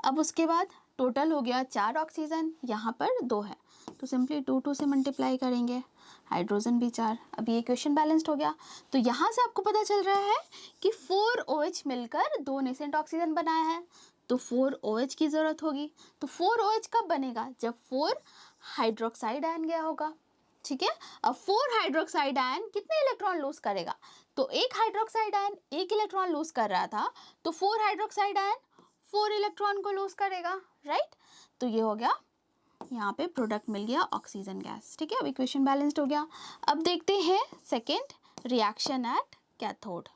अब उसके बाद टोटल हो गया 4 ऑक्सीजन, यहाँ पर 2 है, तो सिंपली 2 से मल्टीप्लाई करेंगे, हाइड्रोजन भी 4। अब ये इक्वेशन बैलेंस्ड हो गया। तो यहाँ से आपको पता चल रहा है कि 4 OH मिलकर 2 नेसेंट ऑक्सीजन बनाया है, तो 4 OH की ज़रूरत होगी। तो 4 OH कब बनेगा, जब 4 हाइड्रोक्साइड आयन गया होगा। ठीक है, अब 4 हाइड्रोक्साइड आयन कितने इलेक्ट्रॉन लूज करेगा, तो एक हाइड्रोक्साइड आयन 1 इलेक्ट्रॉन लूज कर रहा था, तो 4 हाइड्रोक्साइड आयन 4 इलेक्ट्रॉन को लूज करेगा, राइट। तो ये हो गया, यहाँ पे प्रोडक्ट मिल गया ऑक्सीजन गैस। ठीक है, अब इक्वेशन बैलेंस्ड हो गया। अब देखते हैं second reaction at cathode.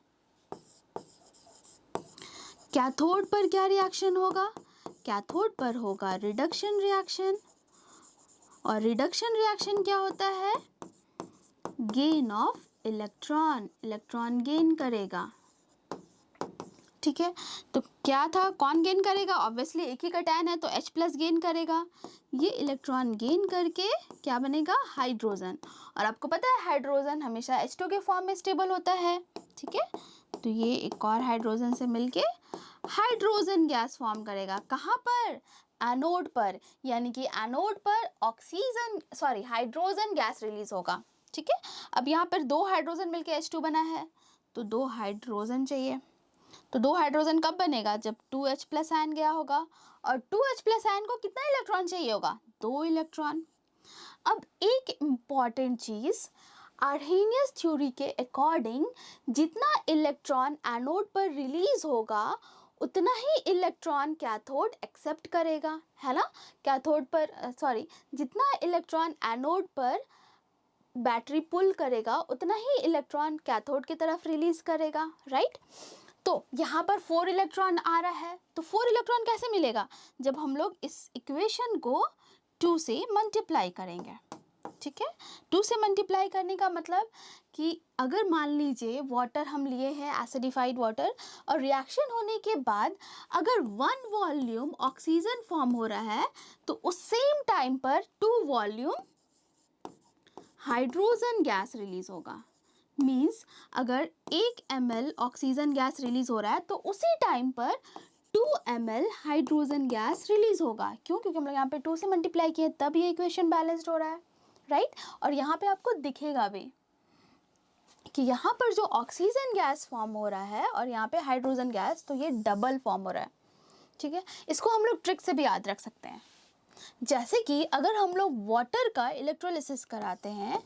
Cathode पर क्या रिएक्शन होगा, कैथोड पर होगा रिडक्शन रिएक्शन, और रिडक्शन रिएक्शन क्या होता है, gain of electron, electron gain करेगा। ठीक है, तो क्या था, कौन गेन करेगा, ऑब्वियसली एक ही कटायन है तो H+ गेन करेगा। ये इलेक्ट्रॉन गेन करके क्या बनेगा, हाइड्रोजन। और आपको पता है हाइड्रोजन हमेशा H2 के फॉर्म में स्टेबल होता है। ठीक है, तो ये एक और हाइड्रोजन से मिलके हाइड्रोजन गैस फॉर्म करेगा। कहाँ पर, एनोड पर, यानी कि एनोड पर हाइड्रोजन गैस रिलीज होगा। ठीक है, अब यहाँ पर 2 हाइड्रोजन मिलके H2 बना है, तो 2 हाइड्रोजन चाहिए। तो 2 हाइड्रोजन कब बनेगा, जब 2H+ आयन गया होगा, और 2H+ आयन को कितना इलेक्ट्रॉन चाहिए होगा, 2 इलेक्ट्रॉन। अब एक इम्पॉर्टेंट चीज, आर्हेनियस थ्योरी के अकॉर्डिंग जितना इलेक्ट्रॉन एनोड पर रिलीज होगा उतना ही इलेक्ट्रॉन कैथोड एक्सेप्ट करेगा, है ना। कैथोड पर जितना इलेक्ट्रॉन एनोड पर बैटरी पुल करेगा उतना ही इलेक्ट्रॉन कैथोड की तरफ रिलीज करेगा, राइट। तो यहाँ पर 4 इलेक्ट्रॉन आ रहा है, तो 4 इलेक्ट्रॉन कैसे मिलेगा, जब हम लोग इस इक्वेशन को 2 से मल्टीप्लाई करेंगे। ठीक है, 2 से मल्टीप्लाई करने का मतलब कि अगर मान लीजिए वाटर हम लिए हैं, एसिडिफाइड वाटर, और रिएक्शन होने के बाद अगर 1 वॉल्यूम ऑक्सीजन फॉर्म हो रहा है, तो उस सेम टाइम पर 2 वॉल्यूम हाइड्रोजन गैस रिलीज होगा। मीन्स अगर 1 ml ऑक्सीजन गैस रिलीज हो रहा है तो उसी टाइम पर 2 ml हाइड्रोजन गैस रिलीज होगा। क्यों, क्योंकि हम लोग यहाँ पे 2 से मल्टीप्लाई किए, तब ये इक्वेशन बैलेंस्ड हो रहा है, राइट। और यहाँ पे आपको दिखेगा भी कि यहाँ पर जो ऑक्सीजन गैस फॉर्म हो रहा है और यहाँ पे हाइड्रोजन गैस, तो ये डबल फॉर्म हो रहा है। ठीक है, इसको हम लोग ट्रिक से भी याद रख सकते हैं। जैसे कि अगर हम लोग वाटर का इलेक्ट्रोलिसिस कराते हैं,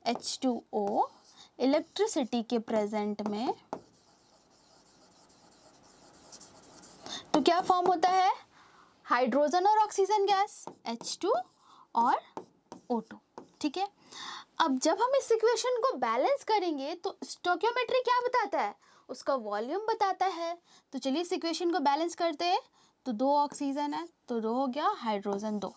H2O इलेक्ट्रिसिटी के प्रेजेंट में, तो क्या फॉर्म होता है, हाइड्रोजन और ऑक्सीजन गैस, H2 और O2। ठीक है, अब जब हम इस इक्वेशन को बैलेंस करेंगे तो स्टोइकियोमेट्री क्या बताता है, उसका वॉल्यूम बताता है। तो चलिए इस इक्वेशन को बैलेंस करते हैं, तो 2 ऑक्सीजन है तो 2 हो गया, हाइड्रोजन 2।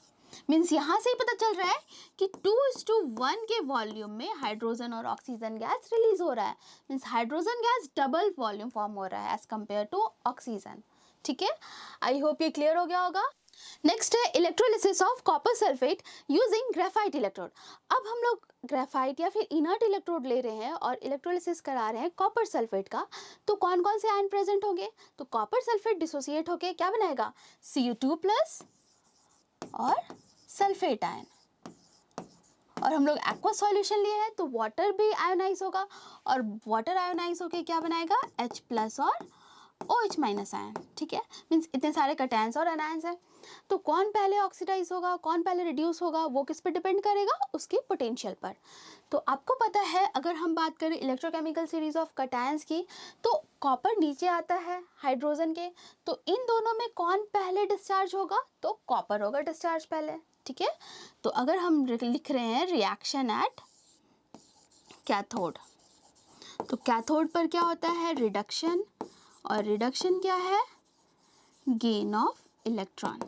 मीन्स यहाँ से ही पता चल रहा है कि 2:1 के वॉल्यूम में हाइड्रोजन और ऑक्सीजन गैस रिलीज हो रहा है। Means hydrogen gas double volume form हो रहा है एज कम्पेयर टू ऑक्सीजन। ठीक है, आई होप ये क्लियर हो गया होगा। नेक्स्ट है electrolysis of copper sulphate using graphite electrode. अब हम लोग ग्रेफाइट या फिर इनर्ट इलेक्ट्रोड ले रहे हैं और इलेक्ट्रोलिसिस करा रहे हैं कॉपर सल्फेट का, तो कौन कौन से आयन प्रेजेंट होंगे? तो कॉपर सल्फेट डिसोसिएट होके क्या बनाएगा? Cu2 प्लस और सल्फेट आयन। और हम लोग एक्वा सॉल्यूशन लिए हैं तो वाटर भी आयोनाइज होगा और वाटर आयोनाइज होके क्या बनाएगा? H प्लस और OH माइनस आयन। ठीक है, मीन्स इतने सारे कटायंस और अनायंस हैं। तो कौन पहले ऑक्सीडाइज होगा, कौन पहले रिड्यूस होगा, वो किस पे डिपेंड करेगा? उसकी पोटेंशियल पर। तो आपको पता है अगर हम बात करें इलेक्ट्रोकेमिकल सीरीज ऑफ कटायंस की, तो कॉपर नीचे आता है हाइड्रोजन के, तो इन दोनों में कौन पहले डिस्चार्ज होगा? तो कॉपर होगा डिस्चार्ज पहले। ठीक है, तो अगर हम लिख रहे हैं रिएक्शन एट कैथोड, तो कैथोड पर क्या होता है? रिडक्शन, और रिडक्शन क्या है? Gain of electron.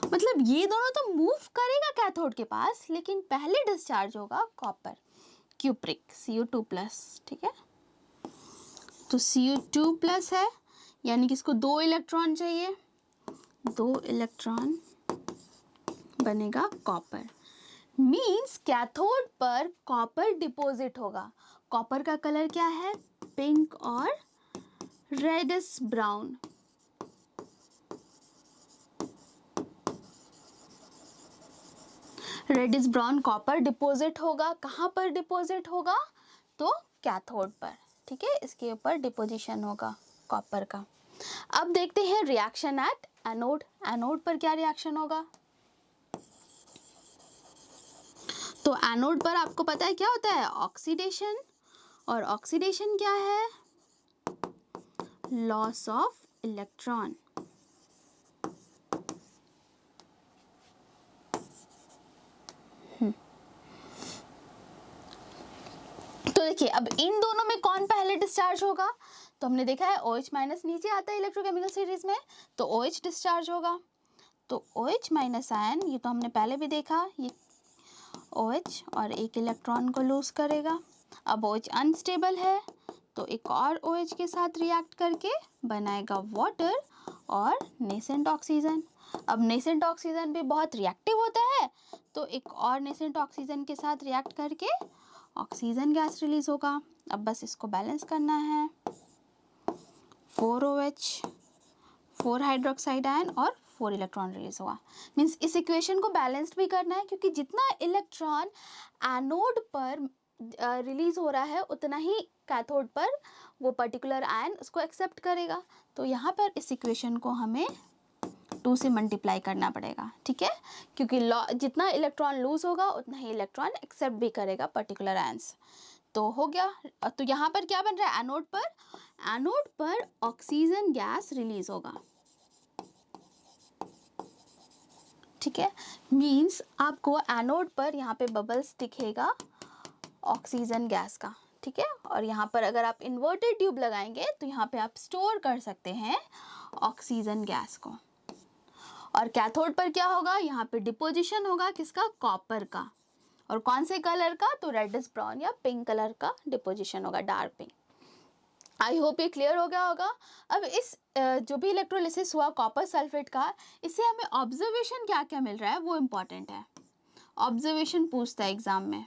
मतलब ये दोनों तो मूव करेगा कैथोड के पास, लेकिन पहले डिस्चार्ज होगा कॉपर क्यूप्रिक Cu2 प्लस। ठीक है, तो Cu2 प्लस है, यानी कि इसको 2 इलेक्ट्रॉन चाहिए, 2 इलेक्ट्रॉन बनेगा कॉपर। मीन्स कैथोड पर कॉपर डिपॉजिट होगा। कॉपर का कलर क्या है? पिंक और reddish brown. Reddish brown copper deposit होगा। कहाँ पर डिपॉजिट होगा? तो कैथोड पर। ठीक है, इसके ऊपर डिपोजिशन होगा कॉपर का। अब देखते हैं रिएक्शन एट एनोड। एनोड पर क्या रिएक्शन होगा? तो एनोड पर आपको पता है क्या होता है? ऑक्सीडेशन। और ऑक्सीडेशन क्या है? Loss of electron. तो देखिए अब इन दोनों में कौन पहले डिस्चार्ज होगा? तो हमने देखा है OH माइनस नीचे आता है इलेक्ट्रोकेमिकल सीरीज में, तो OH डिस्चार्ज होगा। तो OH माइनस आयन, ये तो हमने पहले भी देखा, ये OH और एक इलेक्ट्रॉन को लूज करेगा। अब OH अनस्टेबल है तो एक और OH के साथ रिएक्ट करके बनाएगा वाटर और नेसेंट ऑक्सीजन। अब नेसेंट ऑक्सीजन भी बहुत रिएक्टिव होता है, तो एक और नेसेंट ऑक्सीजन के साथ रिएक्ट करके ऑक्सीजन गैस रिलीज होगा। अब बस इसको बैलेंस करना है। 4OH, 4 हाइड्रोक्साइड आयन और 4 इलेक्ट्रॉन रिलीज हुआ। मीन्स इस इक्वेशन को बैलेंस्ड भी करना है, क्योंकि जितना इलेक्ट्रॉन एनोड पर रिलीज हो रहा है उतना ही कैथोड पर वो पर्टिकुलर आयन उसको एक्सेप्ट करेगा। तो यहाँ पर इस इक्वेशन को हमें 2 से मल्टीप्लाई करना पड़ेगा। ठीक है, क्योंकि जितना इलेक्ट्रॉन लूज होगा उतना ही इलेक्ट्रॉन एक्सेप्ट भी करेगा पर्टिकुलर आयंस। तो हो गया। तो यहाँ पर क्या बन रहा है? एनोड पर ऑक्सीजन गैस रिलीज होगा। ठीक है, मीन्स आपको एनोड पर यहाँ पे बबल्स दिखेगा ऑक्सीजन गैस का। ठीक है, और यहाँ पर अगर आप इन्वर्टेड ट्यूब लगाएंगे तो यहाँ पे आप स्टोर कर सकते हैं ऑक्सीजन गैस को। और कैथोड पर क्या होगा? यहाँ पे डिपोजिशन होगा किसका? कॉपर का। और कौन से कलर का? तो रेडिश ब्राउन या पिंक कलर का डिपोजिशन होगा, डार्क पिंक। आई होप ये क्लियर हो गया होगा। अब इस जो भी इलेक्ट्रोलिसिस हुआ कॉपर सल्फेट का, इससे हमें ऑब्जर्वेशन क्या क्या मिल रहा है वो इम्पॉर्टेंट है। ऑब्जर्वेशन पूछता है एग्जाम में।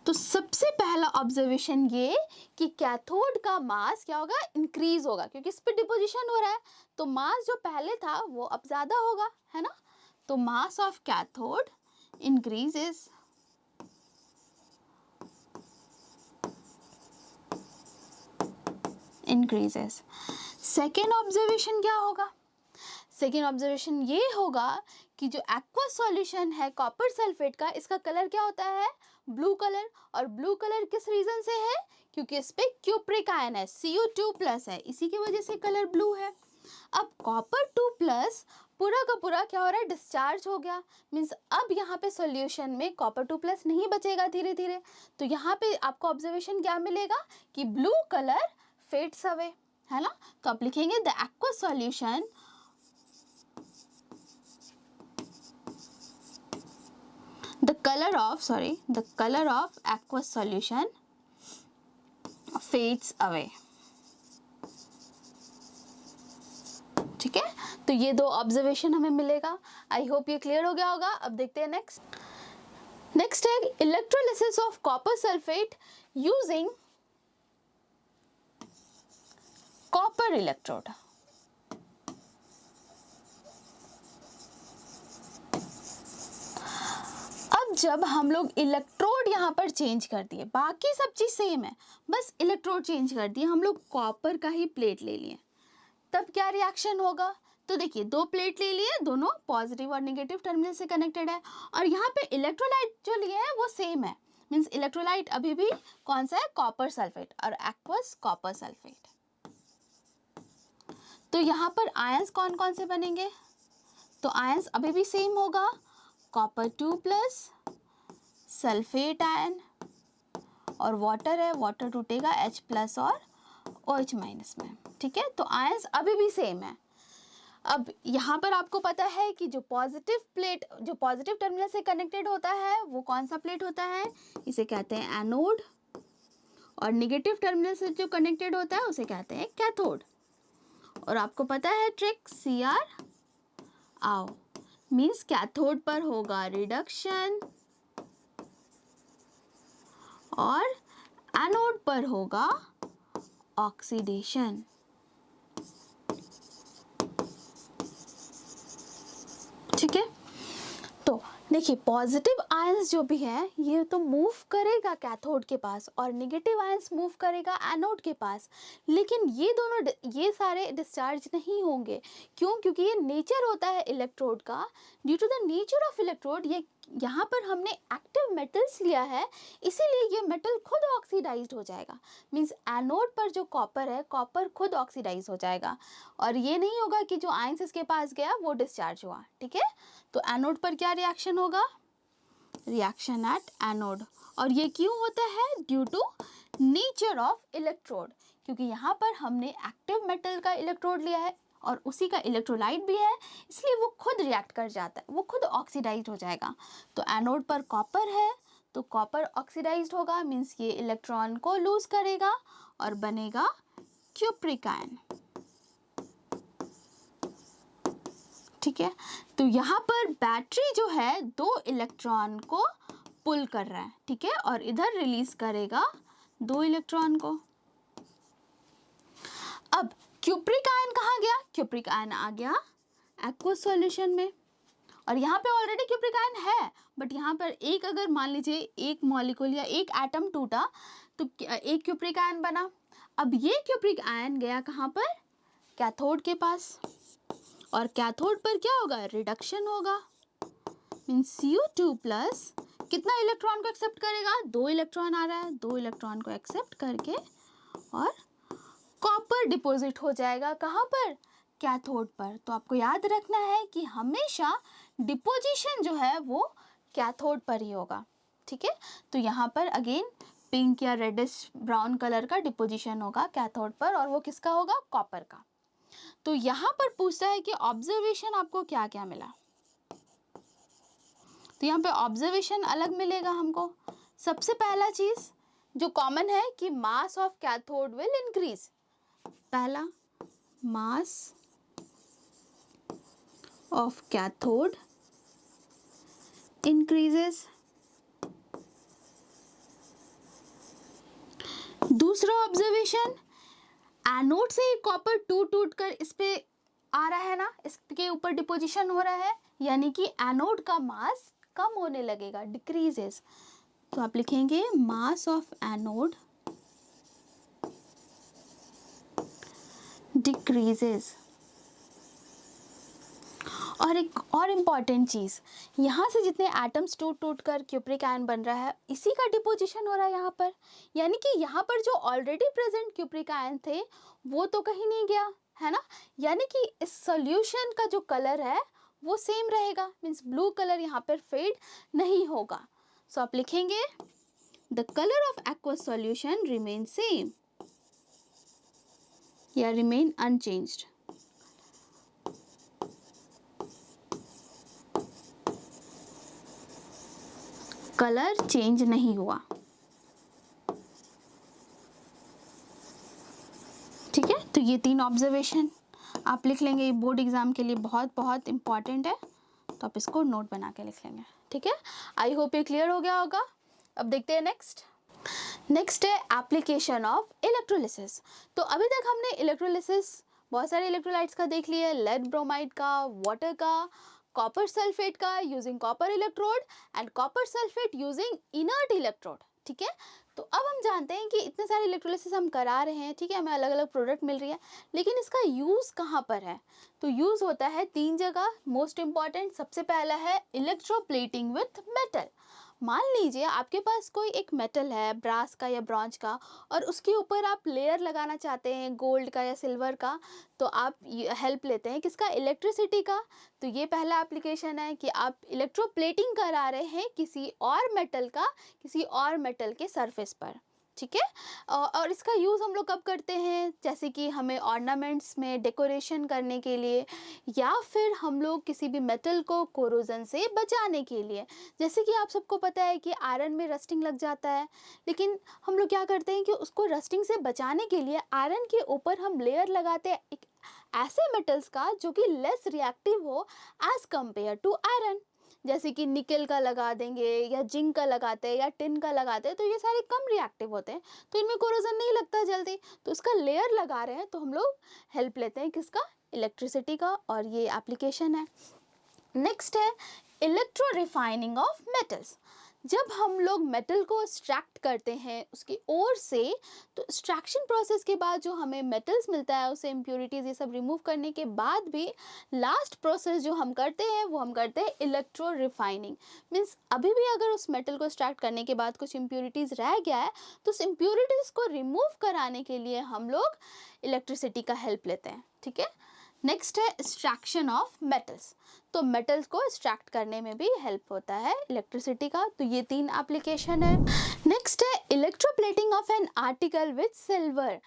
तो सबसे पहला ऑब्जर्वेशन ये कि कैथोड का मास क्या होगा? इंक्रीज होगा, क्योंकि इस पे डिपोजिशन हो रहा है, तो मास जो पहले था वो अब ज्यादा होगा, है ना? तो mass of cathode increases. Second observation क्या होगा? सेकेंड ऑब्जर्वेशन ये होगा कि जो एक्वा सॉल्यूशन है कॉपर सल्फेट का, इसका कलर क्या होता है? Blue colour. और ब्लू कलर किस रीजन से है? क्योंकि इस पे क्यूप्रिक आयन है, Cu2 प्लस है, इसी की वजह से कलर ब्लू है। अब कॉपर 2 प्लस पूरा का पूरा क्या हो रहा है? डिस्चार्ज हो गया। मीन्स अब यहाँ पे सॉल्यूशन में कॉपर 2 प्लस नहीं बचेगा धीरे धीरे। तो यहाँ पे आपको ऑब्जर्वेशन क्या मिलेगा कि ब्लू कलर फेड्स अवे, है ना? तो आप लिखेंगे the aqua solution the color of aqueous solution fades away. ठीक है, तो ये दो ऑब्जर्वेशन हमें मिलेगा। आई होप ये क्लियर हो गया होगा। अब देखते हैं नेक्स्ट है electrolysis of copper sulphate using copper electrode. अब जब हम लोग इलेक्ट्रोड यहाँ पर चेंज कर दिए, बाकी सब चीज सेम है, बस इलेक्ट्रोड चेंज कर दिए, हम लोग कॉपर का ही प्लेट ले लिए, तब क्या रिएक्शन होगा? तो देखिए, दो प्लेट ले लिए, दोनों पॉजिटिव और नेगेटिव टर्मिनल से कनेक्टेड है, और यहाँ पे इलेक्ट्रोलाइट जो लिए हैं वो सेम है, मीन्स इलेक्ट्रोलाइट अभी भी कौन सा है? कॉपर सल्फेट और एक्वस कॉपर सल्फेट। तो यहाँ पर आयंस कौन कौन से बनेंगे? तो आयंस अभी भी सेम होगा, कॉपर 2 प्लस सल्फेट आयन, और वाटर है, वाटर टूटेगा H प्लस और OH माइनस में। ठीक है, तो आयंस अभी भी सेम है। अब यहाँ पर आपको पता है कि जो पॉजिटिव प्लेट, जो पॉजिटिव टर्मिनल से कनेक्टेड होता है वो कौन सा प्लेट होता है? इसे कहते हैं एनोड, और नेगेटिव टर्मिनल से जो कनेक्टेड होता है उसे कहते हैं कैथोड। और आपको पता है ट्रिक CR आओ, मीन्स कैथोड पर होगा रिडक्शन और एनोड पर होगा ऑक्सीडेशन। ठीक है, तो देखिए पॉजिटिव आयंस जो भी है ये तो मूव करेगा कैथोड के पास, और नेगेटिव आयंस मूव करेगा एनोड के पास, लेकिन ये दोनों, ये सारे डिस्चार्ज नहीं होंगे। क्यों? क्योंकि ये नेचर होता है इलेक्ट्रोड का। Due to the nature of electrode, ये यहाँ पर हमने एक्टिव मेटल्स लिया है, इसीलिए ये मेटल खुद ऑक्सीडाइज्ड हो जाएगा। मीन्स एनोड पर जो कॉपर है, कॉपर खुद ऑक्सीडाइज हो जाएगा, और ये नहीं होगा कि जो आयंस इसके पास गया वो डिस्चार्ज हुआ। ठीक है, तो एनोड पर क्या रिएक्शन होगा? Reaction at anode. और ये क्यों होता है? Due to nature of electrode, क्योंकि यहाँ पर हमने एक्टिव मेटल का इलेक्ट्रोड लिया है और उसी का इलेक्ट्रोलाइट भी है, इसलिए वो खुद रिएक्ट कर जाता है, वो खुद ऑक्सीडाइज हो जाएगा। तो एनोड पर कॉपर है तो कॉपर ऑक्सीडाइज्ड होगा, मीन्स ये इलेक्ट्रॉन को लूज करेगा और बनेगा क्यूप्रिक आयन। ठीक है, तो यहाँ पर बैटरी जो है दो इलेक्ट्रॉन को पुल कर रहा है, ठीक है, और इधर रिलीज करेगा दो इलेक्ट्रॉन को। अब क्यूप्रिक आयन कहाँ गया? क्यूप्रिक आयन आ गया एक्वस सॉल्यूशन में, और यहाँ पे ऑलरेडी क्यूप्रिक आयन है, बट यहाँ पर एक, अगर मान लीजिए एक मॉलिक्यूल या एक एटम टूटा तो एक क्यूप्रिक आयन बना। अब ये क्यूप्रिक आयन गया कहाँ पर? कैथोड के पास, और कैथोड पर क्या होगा? रिडक्शन होगा, मीन्स Cu2 प्लस कितना इलेक्ट्रॉन को एक्सेप्ट करेगा? दो इलेक्ट्रॉन आ रहा है, दो इलेक्ट्रॉन को एक्सेप्ट करके और कॉपर डिपॉजिट हो जाएगा कहाँ पर? कैथोड पर। तो आपको याद रखना है कि हमेशा डिपोजिशन जो है वो कैथोड पर ही होगा। ठीक है, तो यहाँ पर अगेन पिंक या रेडिश ब्राउन कलर का डिपोजिशन होगा कैथोड पर, और वो किसका होगा? कॉपर का। तो यहाँ पर पूछता है कि ऑब्जर्वेशन आपको क्या क्या मिला। तो यहाँ पे ऑब्जर्वेशन अलग मिलेगा हमको। सबसे पहला चीज जो कॉमन है कि mass of cathode will increase. पहला, मास ऑफ कैथोड इंक्रीजेस। दूसरा ऑब्जर्वेशन, एनोड से कॉपर टूट कर इस पे आ रहा है ना, इसके ऊपर डिपोजिशन हो रहा है, यानी कि एनोड का मास कम होने लगेगा, डिक्रीजेस। तो आप लिखेंगे मास ऑफ एनोड डिक्रीजेस। और एक और इम्पॉर्टेंट चीज़, यहाँ से जितने एटम्स टूट कर क्यूप्रिक आयन बन रहा है, इसी का डिपोजिशन हो रहा है यहाँ पर, यानी कि यहाँ पर जो ऑलरेडी प्रेजेंट क्यूप्रिक आयन थे वो तो कहीं नहीं गया है ना, यानी कि इस सॉल्यूशन का जो कलर है वो सेम रहेगा, मीन्स ब्लू कलर यहाँ पर फेड नहीं होगा। सो आप लिखेंगे the colour of aqueous solution remain same या रिमेन अनचेंज्ड। कलर चेंज नहीं हुआ। ये 3 ऑब्जर्वेशन आप लिख लेंगे, ये बोर्ड एग्जाम के लिए बहुत बहुत इम्पॉर्टेंट है, तो आप इसको नोट बना के लिख लेंगे, ठीक है। आई होप ये क्लियर हो गया होगा। अब देखते हैं नेक्स्ट है एप्लीकेशन ऑफ इलेक्ट्रोलिसिस। तो अभी तक हमने इलेक्ट्रोलिसिस बहुत सारे इलेक्ट्रोलाइट्स का देख लिया, लेड ब्रोमाइड का, वाटर का, कॉपर सल्फेट का using copper electrode and copper sulphate using inert electrode, ठीक है। तो अब हम जानते हैं कि इतने सारे इलेक्ट्रोलिसिस हम करा रहे हैं, ठीक है, हमें अलग अलग प्रोडक्ट मिल रही है, लेकिन इसका यूज़ कहाँ पर है? तो यूज़ होता है 3 जगह। मोस्ट इम्पॉर्टेंट सबसे पहला है इलेक्ट्रोप्लेटिंग विथ मेटल। मान लीजिए आपके पास कोई एक मेटल है, ब्रास का या ब्रॉन्ज का, और उसके ऊपर आप लेयर लगाना चाहते हैं गोल्ड का या सिल्वर का, तो आप हेल्प लेते हैं किसका? इलेक्ट्रिसिटी का। तो ये पहला एप्लीकेशन है कि आप इलेक्ट्रोप्लेटिंग करा रहे हैं किसी और मेटल का किसी और मेटल के सरफेस पर, ठीक है। और इसका यूज़ हम लोग कब करते हैं? जैसे कि हमें ऑर्नामेंट्स में डेकोरेशन करने के लिए, या फिर हम लोग किसी भी मेटल को कोरोजन से बचाने के लिए। जैसे कि आप सबको पता है कि आयरन में रस्टिंग लग जाता है, लेकिन हम लोग क्या करते हैं कि उसको रस्टिंग से बचाने के लिए आयरन के ऊपर हम लेयर लगाते हैं एक ऐसे मेटल्स का जो कि लेस रिएक्टिव हो एज़ कम्पेयर टू आयरन। जैसे कि निकल का लगा देंगे या जिंक का लगाते हैं या टिन का लगाते हैं, तो ये सारे कम रिएक्टिव होते हैं, तो इनमें कोरोजन नहीं लगता जल्दी, तो इसका लेयर लगा रहे हैं, तो हम लोग हेल्प लेते हैं किसका? इलेक्ट्रिसिटी का, और ये एप्लीकेशन है। नेक्स्ट है इलेक्ट्रो रिफाइनिंग ऑफ मेटल्स। जब हम लोग मेटल को एक्सट्रैक्ट करते हैं उसकी ओर से, तो एक्सट्रैक्शन प्रोसेस के बाद जो हमें मेटल्स मिलता है, उसे इम्प्योरिटीज़ ये सब रिमूव करने के बाद भी लास्ट प्रोसेस जो हम करते हैं वो हम करते हैं इलेक्ट्रो रिफाइनिंग। मीन्स अभी भी अगर उस मेटल को एक्सट्रैक्ट करने के बाद कुछ इम्प्योरिटीज़ रह गया है, तो उस इम्प्योरिटीज़ को रिमूव कराने के लिए हम लोग इलेक्ट्रिसिटी का हेल्प लेते हैं, ठीक है। नेक्स्ट है एक्सट्रैक्शन ऑफ मेटल्स। तो मेटल्स को एक्सट्रैक्ट करने में भी हेल्प होता है इलेक्ट्रिसिटी का, तो ये 3 एप्लीकेशन है। नेक्स्ट है electroplating of an article with silver.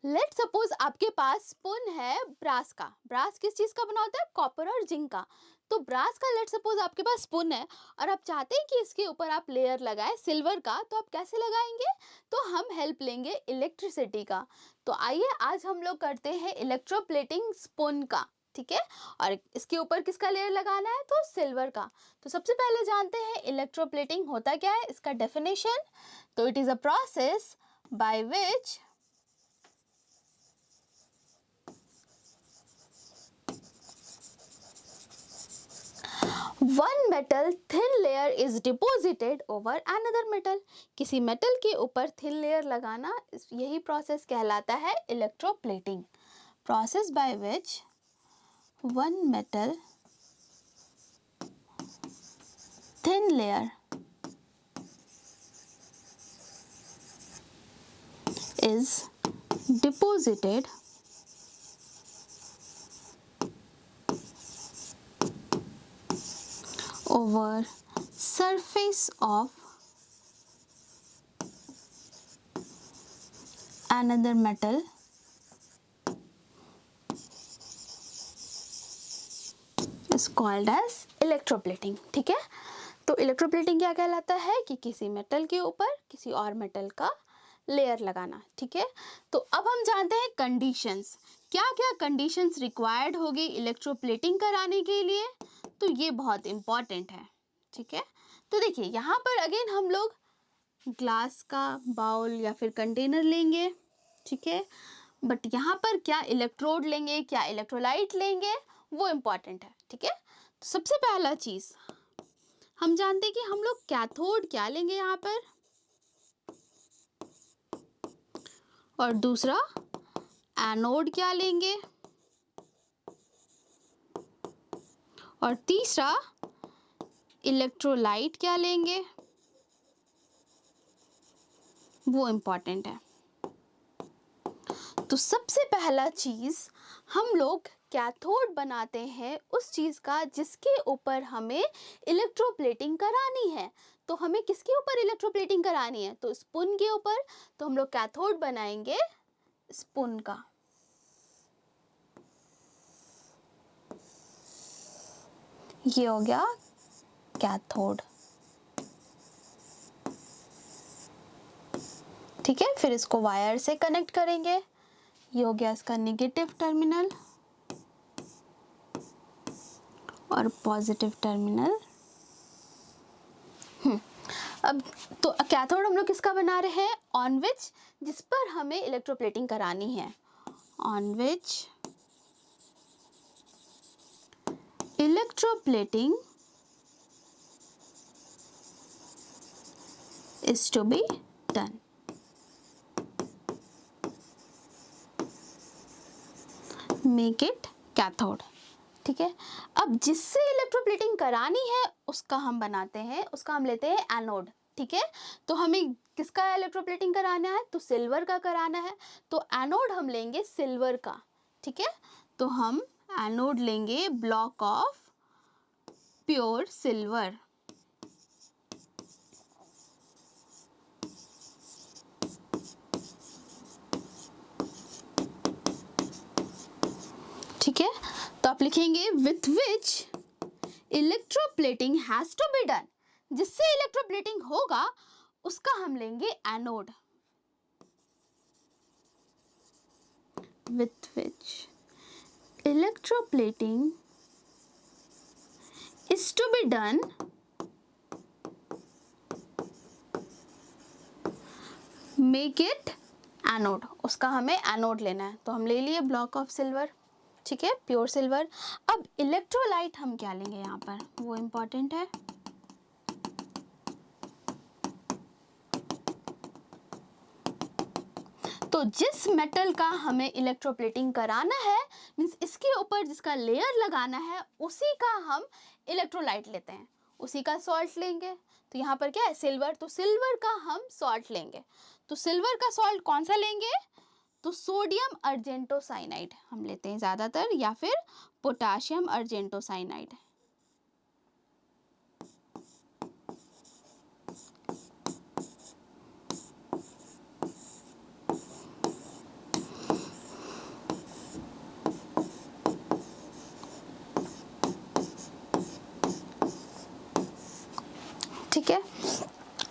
Let suppose आपके पास स्पून है ब्रास का। ब्रास किस चीज़ का बना होता है? कॉपर और जिंक का। तो ब्रास का लेट सपोज आपके पास स्पून है और आप चाहते हैं कि इसके ऊपर आप लेयर लगाएं सिल्वर का, तो आप कैसे लगाएंगे? तो हम हेल्प लेंगे इलेक्ट्रिसिटी का। तो आइए आज हम लोग करते हैं इलेक्ट्रोप्लेटिंग स्पून का, ठीक है। और इसके ऊपर किसका लेयर लगाना है? तो सिल्वर का। तो सबसे पहले जानते हैं इलेक्ट्रोप्लेटिंग होता क्या है, इसका डेफिनेशन। तो it is a process by which one metal thin layer is deposited over another metal. किसी मेटल के ऊपर थिन लेयर लगाना, यही प्रोसेस कहलाता है electroplating. Process by which one metal thin layer is deposited over surface of another metal is called as electroplating, ठीक है। तो इलेक्ट्रोप्लेटिंग क्या कहलाता है कि किसी मेटल के ऊपर किसी और मेटल का लेयर लगाना, ठीक है। तो अब हम जानते हैं कंडीशंस, क्या क्या कंडीशंस रिक्वायर्ड होगी इलेक्ट्रोप्लेटिंग कराने के लिए। तो ये बहुत इम्पॉर्टेंट है, ठीक है। तो देखिए यहाँ पर अगेन हम लोग ग्लास का बाउल या फिर कंटेनर लेंगे, ठीक है, बट यहाँ पर क्या इलेक्ट्रोड लेंगे, क्या इलेक्ट्रोलाइट लेंगे, वो इम्पॉर्टेंट है, ठीक है। तो सबसे पहला चीज़ हम जानते हैं कि हम लोग कैथोड क्या लेंगे यहाँ पर, और दूसरा एनोड क्या लेंगे, और तीसरा इलेक्ट्रोलाइट क्या लेंगे, वो इम्पॉर्टेंट है। तो सबसे पहला चीज़ हम लोग कैथोड बनाते हैं उस चीज़ का जिसके ऊपर हमें इलेक्ट्रोप्लेटिंग करानी है। तो हमें किसके ऊपर इलेक्ट्रोप्लेटिंग करानी है? तो स्पून के ऊपर। तो हम लोग कैथोड बनाएंगे स्पून का। ये हो गया कैथोड, ठीक है। फिर इसको वायर से कनेक्ट करेंगे, ये हो गया इसका नेगेटिव टर्मिनल और पॉजिटिव टर्मिनल। अब तो कैथोड हम लोग किसका बना रहे हैं, ऑन विच, जिस पर हमें इलेक्ट्रोप्लेटिंग करानी है, on which electroplating is to be done। Make it cathode। ठीक है, अब जिससे इलेक्ट्रोप्लेटिंग करानी है उसका हम बनाते हैं, उसका हम लेते हैं एनोड। ठीक है, तो हमें किसका इलेक्ट्रोप्लेटिंग कराना है, तो सिल्वर का कराना है, तो एनोड हम लेंगे सिल्वर का। ठीक है, तो हम एनोड लेंगे ब्लॉक ऑफ प्योर सिल्वर। ठीक है, तो आप लिखेंगे with which electroplating has to be done, जिससे इलेक्ट्रोप्लेटिंग होगा उसका हम लेंगे anode. With which electroplating is to be done make it anode, उसका हमें एनोड लेना है, तो हम ले लिए ब्लॉक ऑफ सिल्वर। ठीक है, प्योर सिल्वर। अब इलेक्ट्रोलाइट हम क्या लेंगे यहाँ पर, वो इम्पोर्टेंट है। तो जिस मेटल का हमें इलेक्ट्रोप्लेटिंग कराना है, मीन्स इसके ऊपर जिसका लेयर लगाना है, उसी का हम इलेक्ट्रोलाइट लेते हैं, उसी का सॉल्ट लेंगे। तो यहाँ पर क्या है, सिल्वर, तो सिल्वर का हम सॉल्ट लेंगे। तो सिल्वर का सॉल्ट कौन सा लेंगे, तो सोडियम अर्जेंटोसाइनाइड हम लेते हैं ज़्यादातर, या फिर पोटाशियम अर्जेंटोसाइनाइड। ठीक है,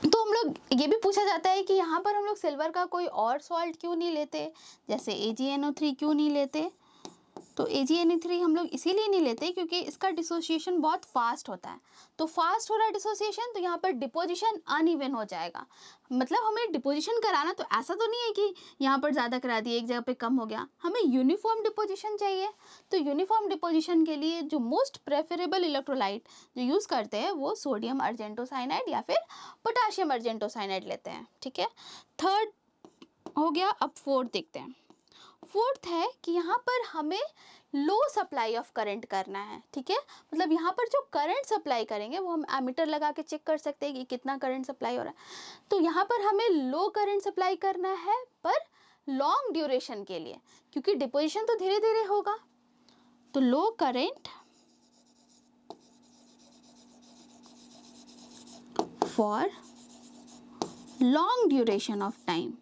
तो हम लोग ये भी पूछा जाता है कि यहाँ पर हम लोग सिल्वर का कोई और सॉल्ट क्यों नहीं लेते, जैसे AgNO3 क्यों नहीं लेते। तो AgNO3 हम लोग इसीलिए नहीं लेते क्योंकि इसका डिसोसिएशन बहुत फास्ट होता है। तो फास्ट हो रहा है डिसोसिएशन, तो यहाँ पर डिपोजिशन अनइवन हो जाएगा। मतलब हमें डिपोजिशन कराना, तो ऐसा तो नहीं है कि यहाँ पर ज़्यादा करा दिया, एक जगह पे कम हो गया, हमें यूनिफॉर्म डिपोजिशन चाहिए। तो यूनिफॉर्म डिपोजिशन के लिए जो मोस्ट प्रेफरेबल इलेक्ट्रोलाइट जो यूज़ करते हैं वो सोडियम अर्जेंटोसाइनाइड या फिर पोटाशियम अर्जेंटोसाइनाइड लेते हैं। ठीक है, थर्ड हो गया। अब फोर्थ देखते हैं। फोर्थ है कि यहाँ पर हमें लो सप्लाई ऑफ करंट करना है। ठीक है, मतलब यहाँ पर जो करंट सप्लाई करेंगे वो हम एमीटर लगा के चेक कर सकते हैं कि कितना करंट सप्लाई हो रहा है। तो यहाँ पर हमें लो करंट सप्लाई करना है, पर लॉन्ग ड्यूरेशन के लिए, क्योंकि डिपोजिशन तो धीरे धीरे होगा। तो low current for long duration of time.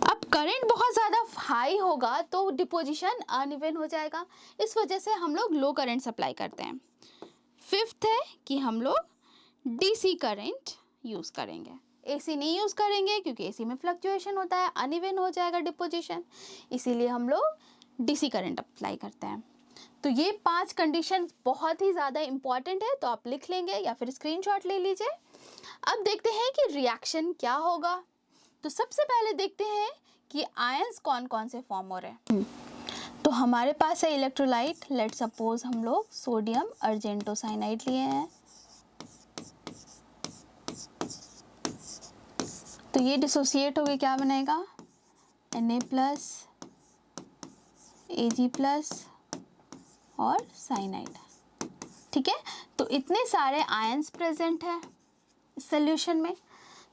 अब करंट बहुत ज़्यादा हाई होगा तो डिपोजिशन अनइवन हो जाएगा, इस वजह से हम लोग लो करंट सप्लाई करते हैं। फिफ्थ है कि हम लोग डीसी करंट यूज़ करेंगे, एसी नहीं यूज़ करेंगे क्योंकि एसी में फ्लक्चुएशन होता है, अनइवन हो जाएगा डिपोजिशन, इसीलिए हम लोग डीसी करंट अप्लाई करते हैं। तो ये 5 कंडीशन बहुत ही ज़्यादा इम्पॉर्टेंट है, तो आप लिख लेंगे या फिर स्क्रीनशॉट ले लीजिए। अब देखते हैं कि रिएक्शन क्या होगा। तो सबसे पहले देखते हैं कि आयंस कौन कौन से फॉर्म हो रहे हैं। तो हमारे पास है इलेक्ट्रोलाइट, लेट सपोज हम लोग सोडियम अर्जेंटोसाइनाइड लिए हैं। तो ये डिसोसिएट होके क्या बनेगा, Na+, Ag+ और साइनाइड। ठीक है, तो इतने सारे आयंस प्रेजेंट है इस सॉल्यूशन में।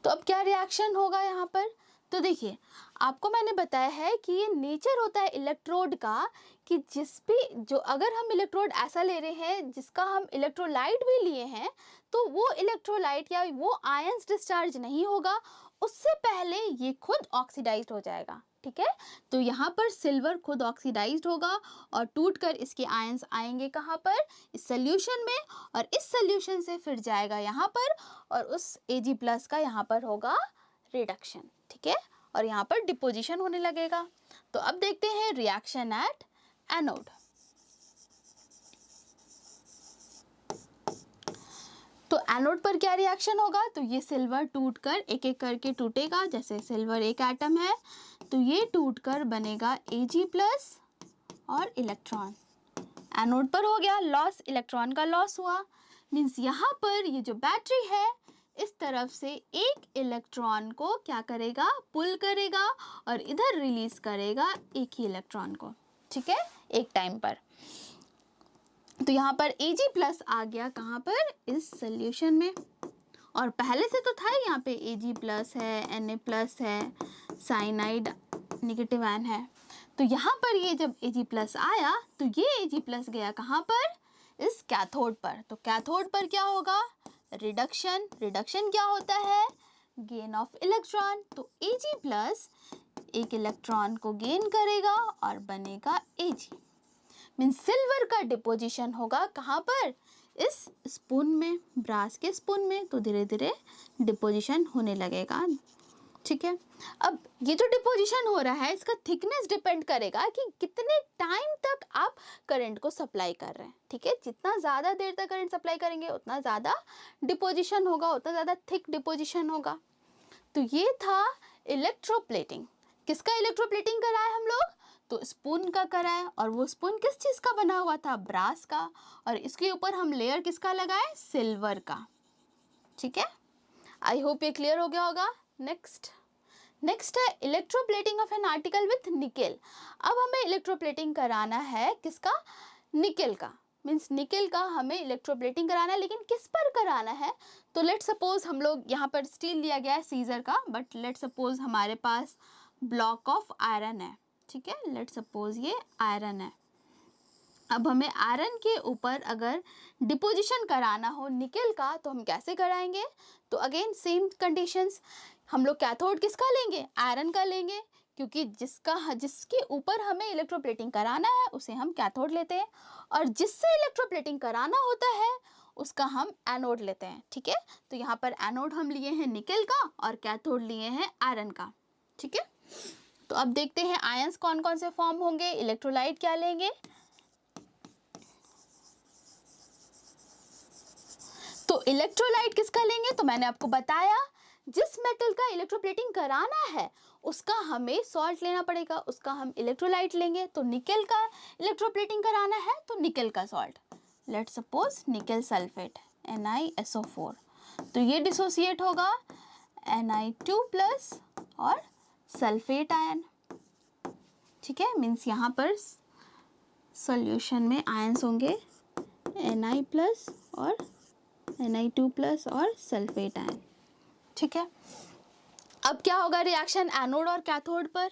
तो अब क्या रिएक्शन होगा यहाँ पर, तो देखिए आपको मैंने बताया है कि ये नेचर होता है इलेक्ट्रोड का, कि जिस भी जो अगर हम इलेक्ट्रोड ऐसा ले रहे हैं जिसका हम इलेक्ट्रोलाइट भी लिए हैं, तो वो इलेक्ट्रोलाइट या वो आयंस डिस्चार्ज नहीं होगा, उससे पहले ये खुद ऑक्सीडाइज्ड हो जाएगा। ठीक है। तो यहाँ पर सिल्वर खुद ऑक्सीडाइज्ड होगा और टूटकर इसके आयंस आएंगे कहाँ पर, इस सोल्यूशन में, और इस सोल्यूशन से फिर जाएगा यहाँ पर और उस Ag+ का यहाँ पर होगा रिडक्शन, ठीक है, और यहाँ पर डिपोजिशन होने लगेगा। तो अब देखते हैं रिएक्शन एट एनोड। तो एनोड पर क्या रिएक्शन होगा, तो ये सिल्वर टूटकर एक एक करके टूटेगा, जैसे सिल्वर एक एटम है तो ये टूटकर बनेगा Ag+ और इलेक्ट्रॉन। एनोड पर हो गया लॉस, इलेक्ट्रॉन का लॉस हुआ, मीन्स यहाँ पर ये जो बैटरी है इस तरफ से एक इलेक्ट्रॉन को क्या करेगा, पुल करेगा और इधर रिलीज करेगा एक ही इलेक्ट्रॉन को, ठीक है, एक टाइम पर। तो यहाँ पर Ag+ आ गया कहाँ पर, इस सोल्यूशन में, और पहले से तो था यहाँ पे Ag+ है, Na+ है, साइनाइड नेगेटिव आयन है। तो यहाँ पर ये जब Ag+ आया तो ये Ag+ गया कहाँ पर, इस कैथोड पर। तो कैथोड पर क्या होगा, रिडक्शन। रिडक्शन क्या होता है, गेन ऑफ इलेक्ट्रॉन। तो Ag+ एक इलेक्ट्रॉन को गेन करेगा और बनेगा Ag। मीन्स सिल्वर का डिपोजिशन होगा कहाँ पर, इस स्पून में, ब्रास के स्पून में। तो धीरे धीरे डिपोजिशन होने लगेगा, ठीक है। अब ये जो डिपोजिशन हो रहा है इसका थिकनेस डिपेंड करेगा कि कितने टाइम तक आप करंट को सप्लाई कर रहे हैं, ठीक है। जितना ज़्यादा देर तक करंट सप्लाई करेंगे उतना ज़्यादा डिपोजिशन होगा, उतना ज़्यादा थिक डिपोजिशन होगा। तो ये था इलेक्ट्रोप्लेटिंग। किसका इलेक्ट्रोप्लेटिंग कराया हम लोग, तो स्पून का कराया, और वो स्पून किस चीज़ का बना हुआ था, ब्रास का, और इसके ऊपर हम लेयर किसका लगाए, सिल्वर का, ठीक है। आई होप ये क्लियर हो गया होगा। नेक्स्ट है electroplating of an article with nickel. अब हमें इलेक्ट्रोप्लेटिंग कराना है किसका, निकेल का, मीन्स निकेल का हमें इलेक्ट्रोप्लेटिंग कराना है, लेकिन किस पर कराना है। तो लेट सपोज हम लोग यहाँ पर स्टील लिया गया है सीजर का, बट लेट सपोज हमारे पास ब्लॉक ऑफ आयरन है, ठीक है, लेट सपोज ये आयरन है। अब हमें आयरन के ऊपर अगर डिपोजिशन कराना हो निकेल का तो हम कैसे कराएंगे, तो अगेन सेम कंडीशंस, हम लोग कैथोड किसका लेंगे, आयरन का लेंगे, क्योंकि जिसके ऊपर हमें इलेक्ट्रोप्लेटिंग कराना है उसे हम कैथोड लेते हैं, और जिससे इलेक्ट्रोप्लेटिंग कराना होता है उसका हम एनोड लेते हैं, ठीक है। तो यहाँ पर एनोड हम लिए हैं निकेल का और कैथोड लिए हैं आयरन का, ठीक है। तो अब देखते हैं आयंस कौन कौन से फॉर्म होंगे, इलेक्ट्रोलाइट क्या लेंगे। तो इलेक्ट्रोलाइट किसका लेंगे, तो मैंने आपको बताया जिस मेटल का इलेक्ट्रोप्लेटिंग कराना है उसका हमें सॉल्ट लेना पड़ेगा, उसका हम इलेक्ट्रोलाइट लेंगे। तो निकेल का इलेक्ट्रोप्लेटिंग कराना है तो निकेल का salt, let suppose nickel sulphate NiSO4, तो ये डिसोसिएट होगा Ni2+ और सल्फेट आयन, ठीक है। मीन्स यहाँ पर सॉल्यूशन में आयंस होंगे Na+ और Ni2+ और सल्फेट आयन, ठीक है। अब क्या होगा रिएक्शन एनोड और कैथोड पर,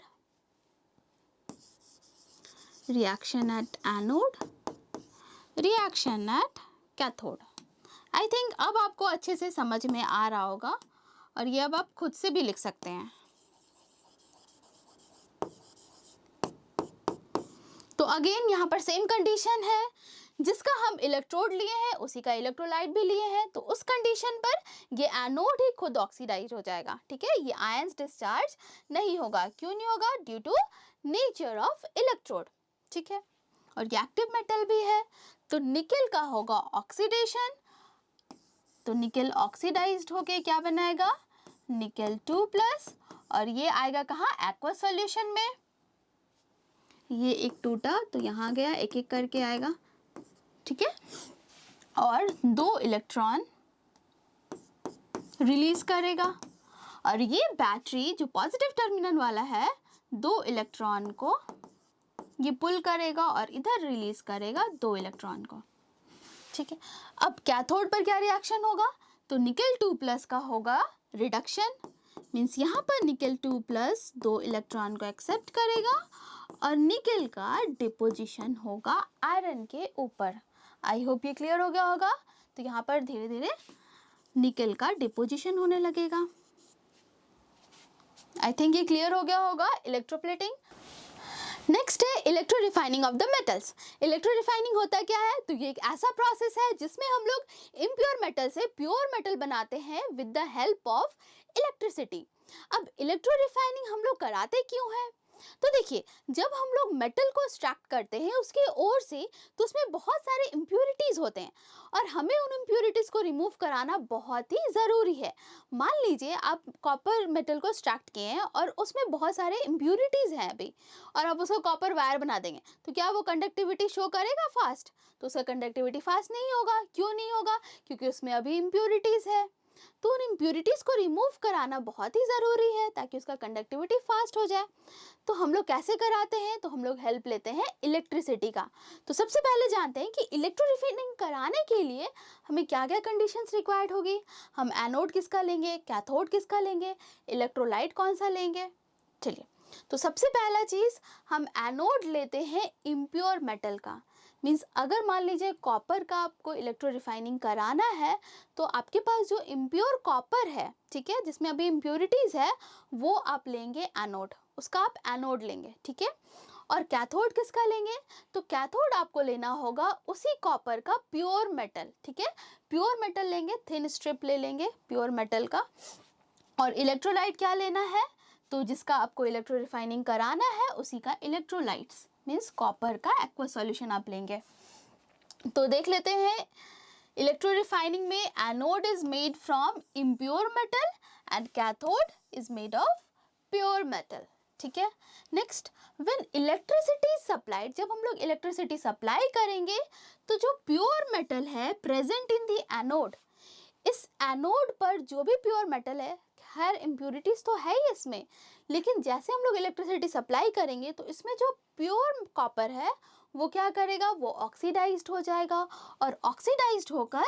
reaction at anode, reaction at cathode. I think अब आपको अच्छे से समझ में आ रहा होगा और ये अब आप खुद से भी लिख सकते हैं। तो अगेन यहाँ पर सेम कंडीशन है, जिसका हम इलेक्ट्रोड लिए हैं उसी का इलेक्ट्रोलाइट भी लिए हैं, तो उस कंडीशन पर ये एनोड ही खुद ऑक्सीडाइज हो जाएगा, ठीक है। ये आयंस डिस्चार्ज नहीं होगा, क्यों नहीं होगा, due to nature of electrode, ठीक है। और ये एक्टिव मेटल भी है, तो निकेल का होगा ऑक्सीडेशन, तो निकेल ऑक्सीडाइज्ड होके क्या बनाएगा, Nickel2+, और ये आएगा कहाँ, एक्वस सॉल्यूशन में। ये एक टूटा तो यहाँ गया, एक एक करके आएगा, ठीक है, और 2 इलेक्ट्रॉन रिलीज करेगा, और ये बैटरी जो पॉजिटिव टर्मिनल वाला है 2 इलेक्ट्रॉन को ये पुल करेगा और इधर रिलीज करेगा 2 इलेक्ट्रॉन को, ठीक है। अब कैथोड पर क्या रिएक्शन होगा, तो Nickel2+ का होगा रिडक्शन, मीन्स यहाँ पर Nickel2+ 2 इलेक्ट्रॉन को एक्सेप्ट करेगा और निकेल का डिपोजिशन होगा आयरन के ऊपर। आई होप ये क्लियर हो गया होगा। तो यहाँ पर धीरे धीरे निकेल का डिपोजिशन होने लगेगा। आई थिंक ये क्लियर हो गया होगा इलेक्ट्रोप्लेटिंग। नेक्स्ट है electro refining of the metals. Electro refining होता क्या है, तो ये एक ऐसा प्रोसेस है जिसमें हम लोग इम्प्योर मेटल से प्योर मेटल बनाते हैं with the help of electricity. अब इलेक्ट्रो रिफाइनिंग हम लोग कराते क्यों है, तो देखिए जब हम लोग मेटल को एक्सट्रैक्ट करते हैं उसके ओर से, तो उसमें बहुत सारे इम्प्योरिटीज होते हैं और हमें उन इम्प्योरिटीज को रिमूव कराना बहुत ही ज़रूरी है। मान लीजिए आप कॉपर मेटल को एक्सट्रैक्ट किए हैं और उसमें बहुत सारे इम्प्योरिटीज हैं अभी, और आप उसको कॉपर वायर बना देंगे, तो क्या वो कंडक्टिविटी शो करेगा फास्ट, तो उसका कंडक्टिविटी फास्ट नहीं होगा। क्यों नहीं होगा, क्योंकि उसमें अभी इम्प्योरिटीज है। तो उन इम्प्योरिटीज को रिमूव कराना बहुत ही ज़रूरी है ताकि उसका कंडक्टिविटी फास्ट हो जाए। तो हम लोग कैसे कराते हैं, तो हम लोग हेल्प लेते हैं इलेक्ट्रिसिटी का। तो सबसे पहले जानते हैं कि इलेक्ट्रो रिफाइनिंग कराने के लिए हमें क्या क्या कंडीशंस रिक्वायर्ड होगी। हम एनोड किसका लेंगे, कैथोड किसका लेंगे, इलेक्ट्रोलाइट कौन सा लेंगे। चलिए, तो सबसे पहला चीज़ हम एनोड लेते हैं इम्प्योर मेटल का। मीन्स अगर मान लीजिए कॉपर का आपको इलेक्ट्रो रिफाइनिंग कराना है, तो आपके पास जो इम्प्योर कॉपर है, ठीक है, जिसमें अभी इम्प्योरिटीज़ है, वो आप लेंगे एनोड, उसका आप एनोड लेंगे, ठीक है। और कैथोड किसका लेंगे, तो कैथोड आपको लेना होगा उसी कॉपर का प्योर मेटल, ठीक है, प्योर मेटल लेंगे, थिन स्ट्रिप ले लेंगे प्योर मेटल का। और इलेक्ट्रोलाइट क्या लेना है, तो जिसका आपको इलेक्ट्रो रिफाइनिंग कराना है उसी का इलेक्ट्रोलाइट्स मीन्स कॉपर का एक्वा सॉल्यूशन आप लेंगे। तो देख लेते हैं, इलेक्ट्रो रिफाइनिंग में anode is made from impure metal and cathode is made of pure metal, ठीक है। नेक्स्ट, व्हेन इलेक्ट्रिसिटी सप्लाइड, जब हम लोग इलेक्ट्रिसिटी सप्लाई करेंगे तो जो प्योर मेटल है प्रेजेंट इन द एनोड, इस एनोड पर जो भी प्योर मेटल है, खैर इम्प्योरिटीज तो है ही इसमें, लेकिन जैसे हम लोग इलेक्ट्रिसिटी सप्लाई करेंगे तो इसमें जो प्योर कॉपर है वो क्या करेगा, वो ऑक्सीडाइज्ड हो जाएगा और ऑक्सीडाइज्ड होकर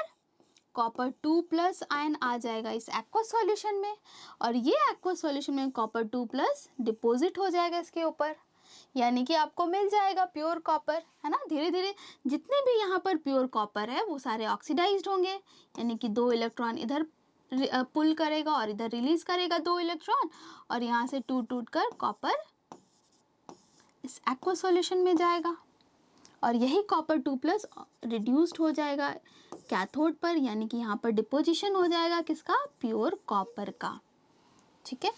कॉपर 2+ आयन आ जाएगा इस एक्वा सॉल्यूशन में, और ये एक्वा सॉल्यूशन में कॉपर 2+ डिपॉजिट हो जाएगा इसके ऊपर, यानी कि आपको मिल जाएगा प्योर कॉपर, है ना। धीरे धीरे जितने भी यहाँ पर प्योर कॉपर है वो सारे ऑक्सीडाइज्ड होंगे, यानी कि 2 इलेक्ट्रॉन इधर पुल करेगा और इधर रिलीज करेगा 2 इलेक्ट्रॉन, और यहाँ से टूट कर कॉपर इस एक्वा सॉल्यूशन में जाएगा, और यही कॉपर 2+ रिड्यूस्ड हो जाएगा कैथोड पर, यानी कि यहाँ पर डिपोजिशन हो जाएगा किसका, प्योर कॉपर का, ठीक है।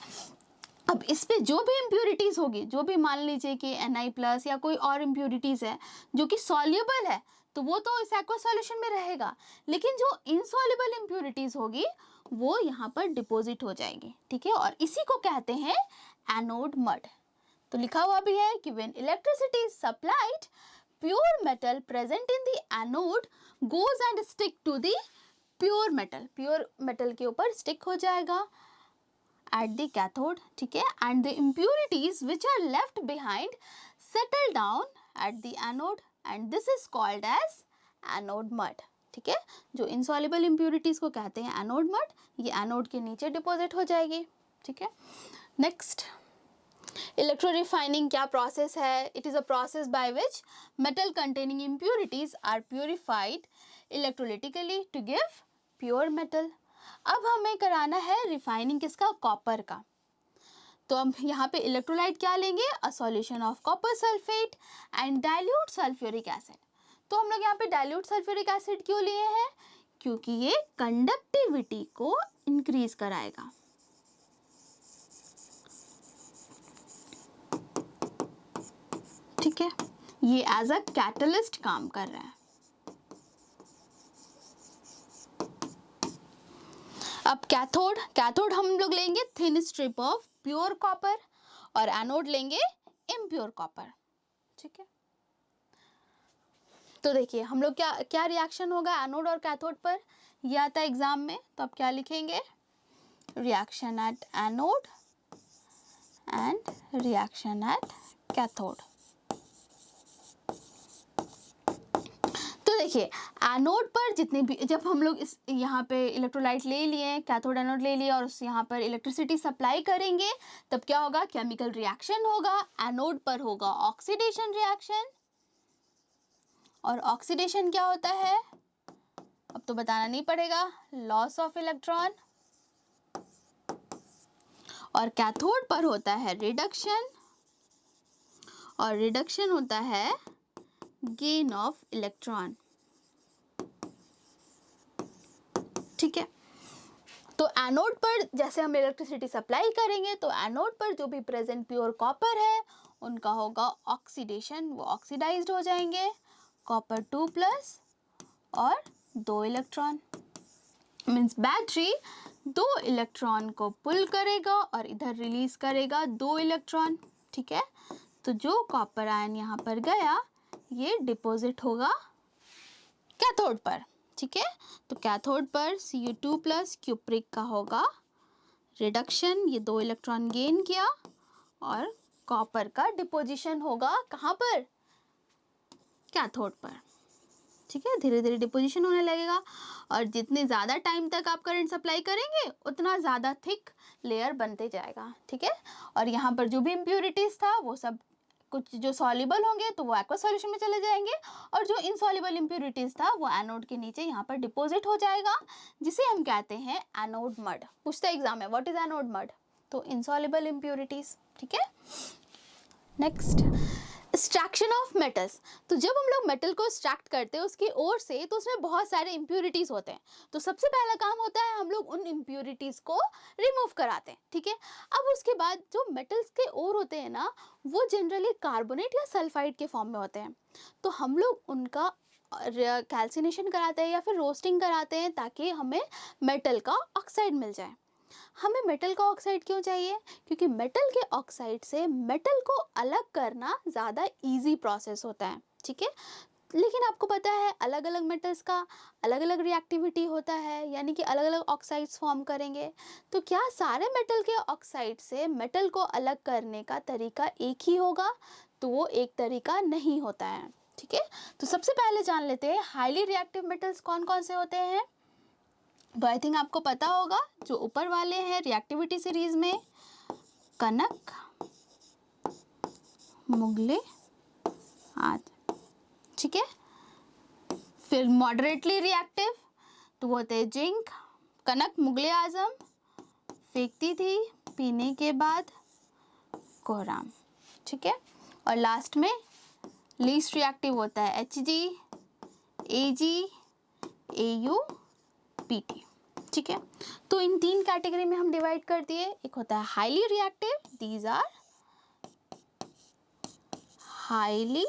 अब इस पे जो भी इम्प्योरिटीज़ होगी, जो भी मान लीजिए कि Na+ या कोई और इम्प्योरिटीज़ है जो कि सॉल्युबल है, तो वो तो इस एक्वा सॉल्यूशन में रहेगा, लेकिन जो इनसॉल्युबल इम्प्योरिटीज़ होगी वो यहाँ पर डिपॉजिट हो जाएगी, ठीक है। और इसी को कहते हैं एनोड मड। तो लिखा हुआ भी है कि when electricity is supplied, pure metal present in the anode goes and stick to the pure metal, pure metal के ऊपर स्टिक हो जाएगा at the cathode, ठीक है, and the impurities which are left behind settle down at the anode and this is called as anode mud, ठीक है। जो insoluble impurities को कहते हैं anode mud, ये anode के नीचे डिपॉजिट हो जाएगी, ठीक है। नेक्स्ट, इलेक्ट्रो रिफाइनिंग क्या प्रोसेस है, it is a process by which metal containing impurities are purified electrolytically to give pure metal। अब हमें कराना है रिफाइनिंग किसका, कॉपर का। तो हम यहाँ पे इलेक्ट्रोलाइट क्या लेंगे, a solution of copper sulphate and dilute sulphuric acid. तो हम लोग यहाँ पे डाइल्यूट सल्फ्यूरिक एसिड क्यों लिए हैं, क्योंकि ये कंडक्टिविटी को इंक्रीज कराएगा, ठीक है, ये एज अ कैटलिस्ट काम कर रहा है। अब कैथोड, कैथोड हम लोग लेंगे thin strip of pure copper और एनोड लेंगे इम्प्योर कॉपर, ठीक है। तो देखिए हम लोग क्या क्या रिएक्शन होगा एनोड और कैथोड पर, यह आता है एग्जाम में, तो आप क्या लिखेंगे, reaction at anode and reaction at cathode. देखिए एनोड पर जितने भी, जब हम लोग इस यहाँ पे इलेक्ट्रोलाइट ले लिए, कैथोड एनोड ले लिए और उस यहाँ पर इलेक्ट्रिसिटी सप्लाई करेंगे, तब क्या होगा, केमिकल रिएक्शन होगा, एनोड पर होगा ऑक्सीडेशन रिएक्शन, और ऑक्सीडेशन क्या होता है अब तो बताना नहीं पड़ेगा, लॉस ऑफ इलेक्ट्रॉन, और कैथोड पर होता है रिडक्शन, और रिडक्शन होता है गेन ऑफ इलेक्ट्रॉन। ठीक है, तो एनोड पर जैसे हम इलेक्ट्रिसिटी सप्लाई करेंगे तो एनोड पर जो भी प्रेजेंट प्योर कॉपर है उनका होगा ऑक्सीडेशन, वो ऑक्सीडाइज्ड हो जाएंगे, कॉपर 2+ और 2 इलेक्ट्रॉन। मीन्स बैटरी 2 इलेक्ट्रॉन को पुल करेगा और इधर रिलीज करेगा 2 इलेक्ट्रॉन। ठीक है, तो जो कॉपर आयन यहाँ पर गया ये डिपॉजिट होगा कैथोड पर। ठीक है, तो कैथोड पर Cu2+ क्यूप्रिक का होगा रिडक्शन, ये 2 इलेक्ट्रॉन गेन किया, और कॉपर का डिपोजिशन होगा कहाँ पर, कैथोड पर। ठीक है, धीरे धीरे डिपोजिशन होने लगेगा, और जितने ज़्यादा टाइम तक आप करंट सप्लाई करेंगे उतना ज़्यादा थिक लेयर बनते जाएगा। ठीक है, और यहाँ पर जो भी इम्प्योरिटीज़ था वो सब कुछ जो सॉल्युबल होंगे तो वो एक्वस सॉल्यूशन में चले जाएंगे, और जो इनसॉल्युबल इम्प्योरिटीज़ था वो एनोड के नीचे यहाँ पर डिपॉजिट हो जाएगा, जिसे हम कहते हैं एनोड मड। पूछता एग्जाम है व्हाट इज एनोड मड, तो इनसॉल्युबल इम्प्योरिटीज़। ठीक है, नेक्स्ट एक्सट्रैक्शन ऑफ मेटल्स। तो जब हम लोग मेटल को एक्सट्रैक्ट करते हैं उसकी ओर से तो उसमें बहुत सारे इम्प्योरिटीज़ होते हैं, तो सबसे पहला काम होता है हम लोग उन इम्प्योरिटीज़ को रिमूव कराते हैं। ठीक है, अब उसके बाद जो मेटल्स के ओर होते हैं ना वो जनरली कार्बोनेट या सल्फाइड के फॉर्म में होते हैं, तो हम लोग उनका कैल्सिनेशन कराते हैं या फिर रोस्टिंग कराते हैं ताकि हमें मेटल का ऑक्साइड मिल जाए। हमें मेटल का ऑक्साइड क्यों चाहिए, क्योंकि मेटल के ऑक्साइड से मेटल को अलग करना ज़्यादा इजी प्रोसेस होता है। ठीक है, लेकिन आपको पता है अलग अलग मेटल्स का अलग अलग रिएक्टिविटी होता है, यानी कि अलग अलग ऑक्साइड्स फॉर्म करेंगे, तो क्या सारे मेटल के ऑक्साइड से मेटल को अलग करने का तरीका एक ही होगा, तो वो एक तरीका नहीं होता है। ठीक है, तो सबसे पहले जान लेते हैं हाईली रिएक्टिव मेटल्स कौन कौन से होते हैं। तो आई थिंक आपको पता होगा जो ऊपर वाले हैं रिएक्टिविटी सीरीज में, कनक, मुगले आदि। ठीक है, फिर मॉडरेटली रिएक्टिव तो वो होते हैं जिंक, कनक मुगले आजम फेंकती थी पीने के बाद कोहराम। ठीक है, और लास्ट में लीस्ट रिएक्टिव होता है Hg, Ag, Au, Pt। ठीक है, तो इन 3 कैटेगरी में हम डिवाइड कर दिए। एक होता है highly reactive, these are highly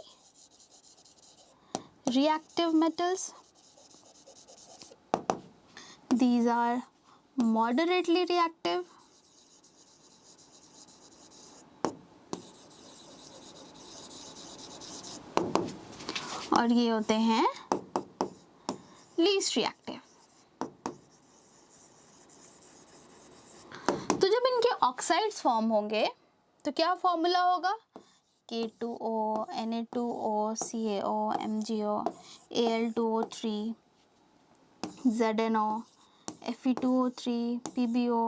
reactive metals, these are moderately reactive, और ये होते हैं least reactive। तो जब इनके ऑक्साइड्स फॉर्म होंगे तो क्या फॉर्मूला होगा, K2O, Na2O, CaO, MgO, Al2O3, ZnO, Fe2O3, PbO,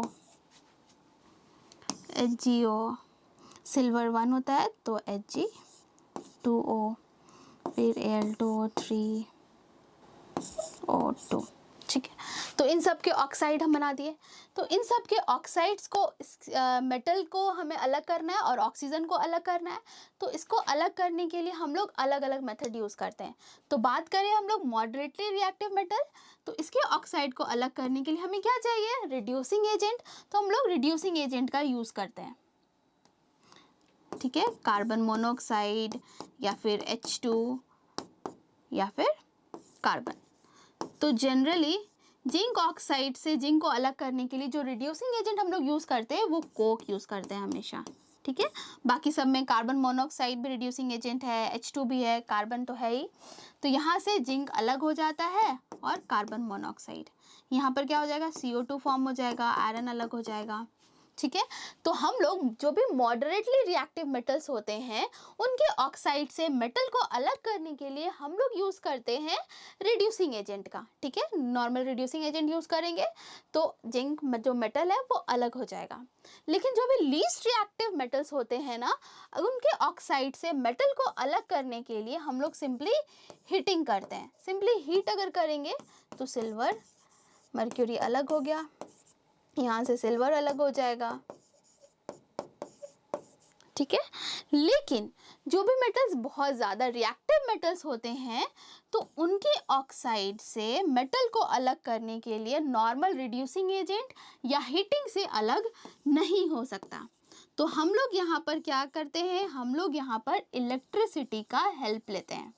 HgO, silver 1 होता है तो Hg2O, फिर Al2O3O2। ठीक है, तो इन सब के ऑक्साइड हम बना दिए। तो इन सब के ऑक्साइड्स को मेटल को हमें अलग करना है और ऑक्सीजन को अलग करना है, तो इसको अलग करने के लिए हम लोग अलग अलग मेथड यूज़ करते हैं। तो बात करें हम लोग मॉडरेटली रिएक्टिव मेटल, तो इसके ऑक्साइड को अलग करने के लिए हमें क्या चाहिए, रिड्यूसिंग एजेंट। तो हम लोग रिड्यूसिंग एजेंट का यूज़ करते हैं। ठीक है, कार्बन मोनोऑक्साइड या फिर H2 या फिर कार्बन। तो जनरली जिंक ऑक्साइड से जिंक को अलग करने के लिए जो रिड्यूसिंग एजेंट हम लोग यूज़ करते हैं वो कोक यूज़ करते हैं हमेशा। ठीक है, बाकी सब में कार्बन मोनोऑक्साइड भी रिड्यूसिंग एजेंट है, H2 भी है, कार्बन तो है ही। तो यहाँ से जिंक अलग हो जाता है और कार्बन मोनोऑक्साइड, यहाँ पर क्या हो जाएगा, CO2 फॉर्म हो जाएगा, आयरन अलग हो जाएगा। ठीक है, तो हम लोग जो भी मॉडरेटली रिएक्टिव मेटल्स होते हैं उनके ऑक्साइड से मेटल को अलग करने के लिए हम लोग यूज़ करते हैं रिड्यूसिंग एजेंट का। ठीक है, नॉर्मल रिड्यूसिंग एजेंट यूज़ करेंगे तो जिंक जो मेटल है वो अलग हो जाएगा। लेकिन जो भी लीस्ट रिएक्टिव मेटल्स होते हैं ना, उनके ऑक्साइड से मेटल को अलग करने के लिए हम लोग सिंपली हीटिंग करते हैं। सिंपली हीट अगर करेंगे तो सिल्वर मर्क्यूरी अलग हो गया, यहाँ से सिल्वर अलग हो जाएगा, ठीक है। लेकिन जो भी मेटल्स बहुत ज़्यादा रिएक्टिव मेटल्स होते हैं तो उनके ऑक्साइड से मेटल को अलग करने के लिए नॉर्मल रिड्यूसिंग एजेंट या हीटिंग से अलग नहीं हो सकता। तो हम लोग यहाँ पर क्या करते हैं, हम लोग यहाँ पर इलेक्ट्रिसिटी का हेल्प लेते हैं।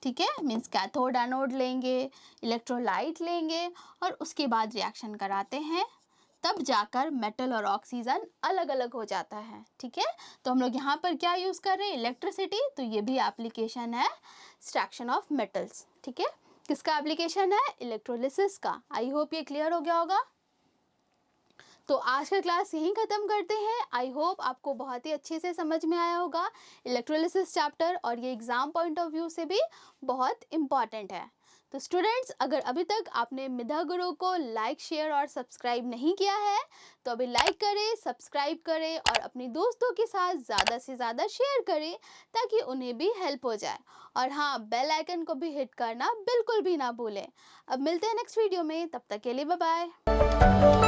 ठीक है, मीन्स कैथोड एनोड लेंगे, इलेक्ट्रोलाइट लेंगे और उसके बाद रिएक्शन कराते हैं, तब जाकर मेटल और ऑक्सीजन अलग अलग हो जाता है। ठीक है, तो हम लोग यहाँ पर क्या यूज़ कर रहे हैं, इलेक्ट्रिसिटी। तो ये भी एप्लीकेशन है एक्सट्रैक्शन ऑफ मेटल्स। ठीक है, किसका एप्लीकेशन है, इलेक्ट्रोलिसिस का। आई होप ये क्लियर हो गया होगा। तो आज का क्लास यहीं ख़त्म करते हैं। आई होप आपको बहुत ही अच्छे से समझ में आया होगा इलेक्ट्रोलिसिस चैप्टर, और ये एग्ज़ाम पॉइंट ऑफ व्यू से भी बहुत इम्पॉर्टेंट है। तो स्टूडेंट्स, अगर अभी तक आपने मिधा गुरु को लाइक, शेयर और सब्सक्राइब नहीं किया है तो अभी लाइक करें, सब्सक्राइब करें और अपने दोस्तों के साथ ज़्यादा से ज़्यादा शेयर करें ताकि उन्हें भी हेल्प हो जाए। और हाँ, बेल आइकन को भी हिट करना बिल्कुल भी ना भूलें। अब मिलते हैं नेक्स्ट वीडियो में, तब तक के लिए बाय बाय।